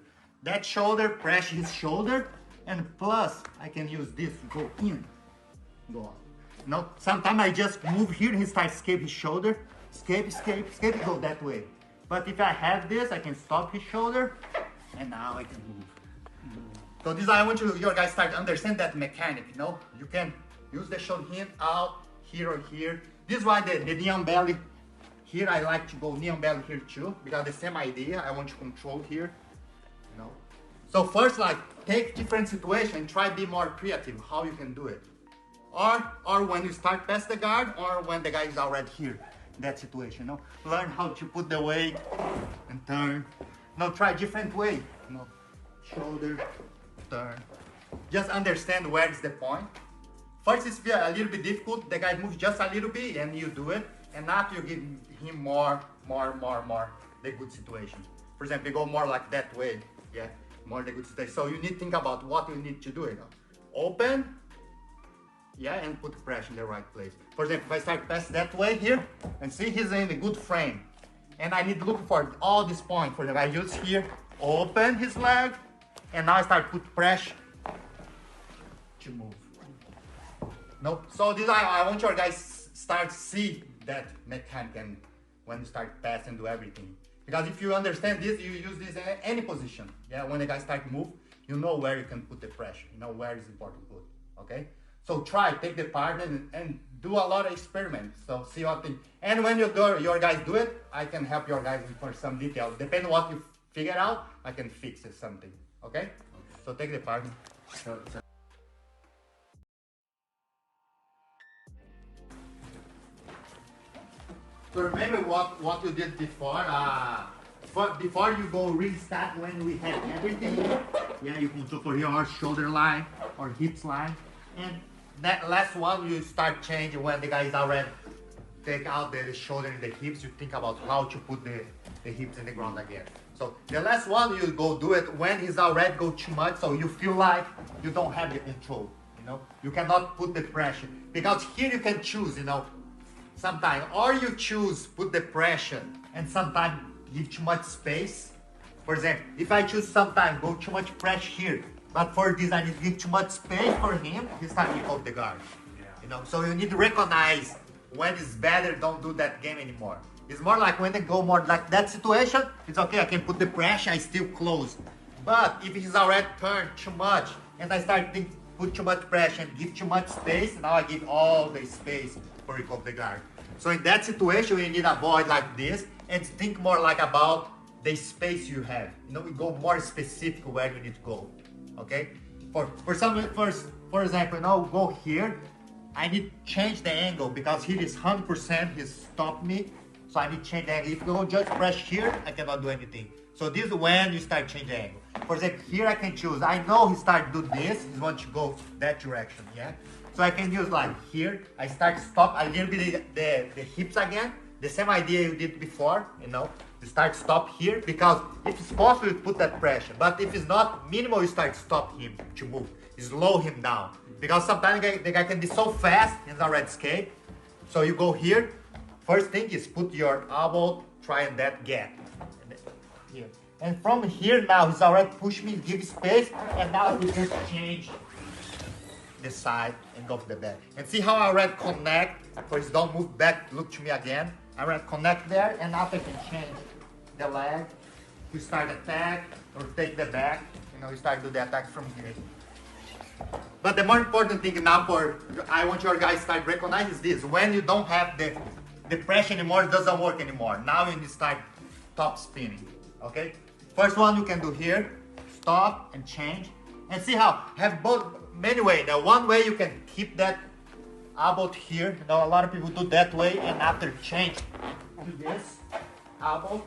That shoulder, pressure his shoulder, and plus I can use this to go in, go out. No, sometimes I just move here, he starts escape his shoulder, escape, go that way. But if I have this, I can stop his shoulder, and now I can move. So this I want your guys start to understand that mechanic, you know? You can use the shoulder in, out, here or here. This is why the knee on belly, here I like to go knee on belly here too, because the same idea, I want to control here, you know? So first, like, take different situation, try to be more creative, how you can do it. Or when you start past the guard, or when the guy is already here, that situation, you know? Learn how to put the weight and turn. Now try different way, you know? Shoulder, turn. Just understand where is the point. first it's a little bit difficult. The guy moves just a little bit and you do it. And after you give him more, the good situation. For example, you go more like that way, yeah, more the good situation. So you need to think about what you need to do, you know. Open, yeah, and put pressure in the right place. For example, if I start pass that way here, and see he's in a good frame. And I need to look for all these points. For example, I use here, open his leg, and now I start put pressure to move. No, so this I want your guys start see that mechanic and when you start pass and do everything. Because if you understand this, you use this in any position. Yeah, when the guy start move, you know where you can put the pressure. You know where is important to put. Okay, so try take the part and do a lot of experiments. So see what thing. And when you do, your guys do it, I can help your guys for some details. Depending on what you figure out, I can fix it something. Okay, so take the part. So So remember what you did before. Before you go restart when we had everything. Yeah, you control for your shoulder line or hips line, and that last one you start changing when the guy is already take out the shoulder and the hips. You think about how to put the hips in the ground again. So the last one you go do it when he's already go too much, so you feel like you don't have the control. You know, you cannot put the pressure because here you can choose. You know. Sometimes, or you choose put the pressure and sometimes give too much space. For example, if I choose sometimes go too much pressure here, but for this I need to give too much space for him, this time he hold the guard. Yeah. You know, so you need to recognize when it's better, don't do that game anymore. It's more like when they go more like that situation, it's okay, I can put the pressure, I still close. But if he's already turned too much and I start to put too much pressure and give too much space, now I give all the space for recover the guard. So in that situation, you need to avoid like this and think more like about the space you have. You know, we go more specific where you need to go. Okay? For example, now go here. I need to change the angle because here is 100%, he stopped me. So I need to change the angle. If you go just press here, I cannot do anything. So this is when you start changing the angle. For example, here I can choose. I know he start to do this. He wants to go that direction, yeah? So I can use like here, I start stop a little bit the hips again. The same idea you did before, you know. You start stop here because if it's possible, you put that pressure. But if it's not minimal, you start stop him to move. You slow him down. Because sometimes the guy can be so fast, he's already escape. So you go here. First thing is put your elbow, try in that gap. Here. And from here now, he's already pushed me, give space, and now we just change the side and go to the back. And see how I already connect, first don't move back, look to me again. I already connect there, and now I can change the leg to start attack or take the back. You know, you start to do the attack from here. But the more important thing now I want your guys to start recognize is this. When you don't have the pressure anymore, it doesn't work anymore. Now you need to start top spinning, okay? First one you can do here, stop and change. And see how, have both, many ways. Now one way you can keep that elbow here. You know, a lot of people do that way and after change to this elbow.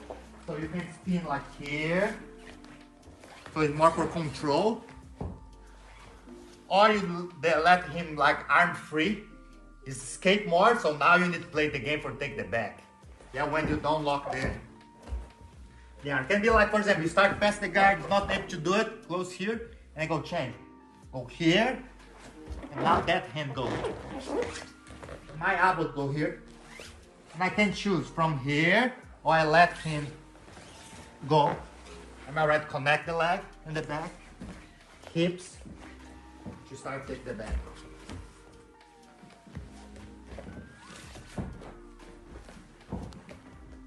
So you can spin like here. So it's more for control. Or you let him like arm free. He escape more, so now you need to play the game for take the back. Yeah, when you don't lock the... Yeah, it can be like, for example, you start past the guard, he's not able to do it, close here, and I go change. Go here, and now that hand goes. My elbow go here, and I can choose from here, or I let him go. And I already connect the leg in the back, hips, to start take the back.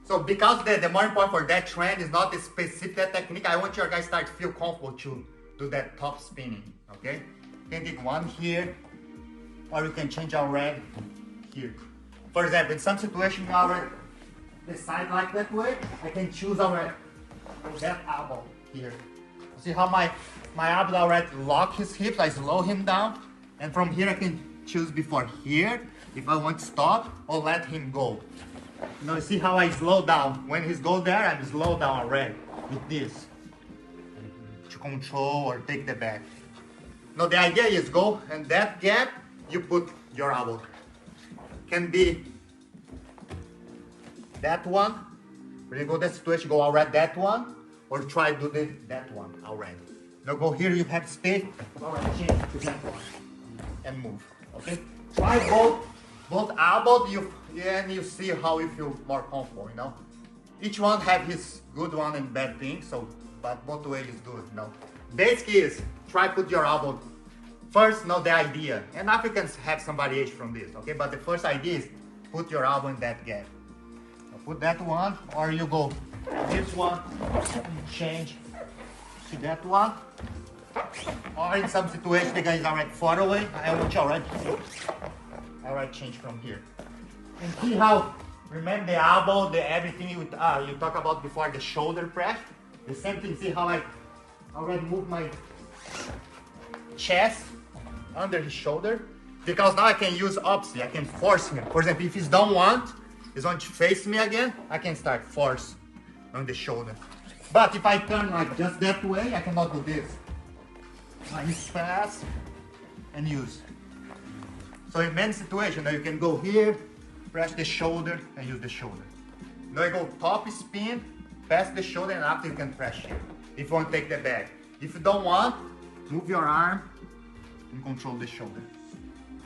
So because the more important for that trend is not the specific technique, I want your guys start to feel comfortable to do that top spinning, okay? You can take one here, or you can change already here. For example, in some situation you already decide like that way, I can choose already that elbow here. See how my elbow already lock his hips, I slow him down, and from here I can choose before here, if I want to stop, or let him go. You know, see how I slow down. When he's go there, I'm slow down already with this to control or take the back. No, the idea is go and that gap you put your elbow. Can be that one, when you go that situation, go already that one, or try to do that one already. Now go here, you have space, already change to that one, and move, okay? Try both elbows, and you see how you feel more comfortable, you know? Each one have his good one and bad thing, so, but both ways is good, you know? Basic is, try put your elbow, first know the idea, and Africans have some variation from this, okay? But the first idea is, put your elbow in that gap. So put that one, or you go this one, change to that one, or in some situation the guy is already far away, I want you already change from here. And see how, remember the elbow, the everything you talked about before, the shoulder press? The same thing, see how I already move my chest under his shoulder? Because now I can use opposite, I can force him. For example, if he don't want, he's going to face me again, I can start force on the shoulder. But if I turn like just that way, I cannot do this. Nice fast and use. So in many situations, now you can go here, press the shoulder and use the shoulder. Now you go top spin, pass the shoulder, and after you can press here. If you want to take the back. If you don't want, move your arm and control the shoulder.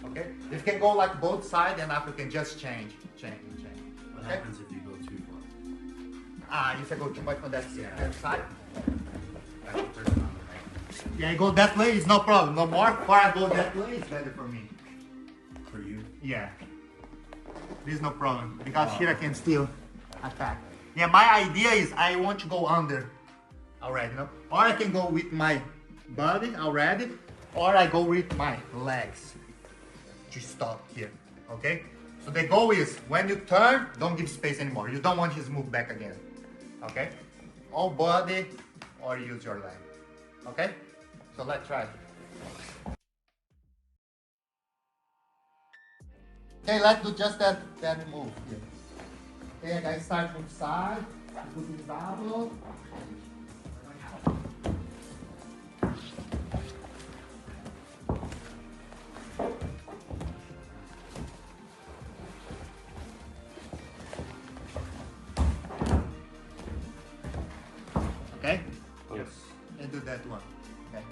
Okay? You can go like both sides, and after you can just change. What Okay? happens if you go too far? If I go too much on that side. Back to turn on, right? Yeah, I go that way, it's no problem. No more. Or I go that way, it's better for me. For you? Yeah. There's no problem. Because here I can still attack. Yeah, my idea is I want to go under already, you know? Or I can go with my body already, or I go with my legs to stop here. Okay? So the goal is when you turn, don't give space anymore. You don't want his move back again. Okay? All body or use your leg. Okay? So let's try. Okay, let's do just that move here. Okay, guys, start from side. Put his elbow. Okay? Yes. And do that one. Okay.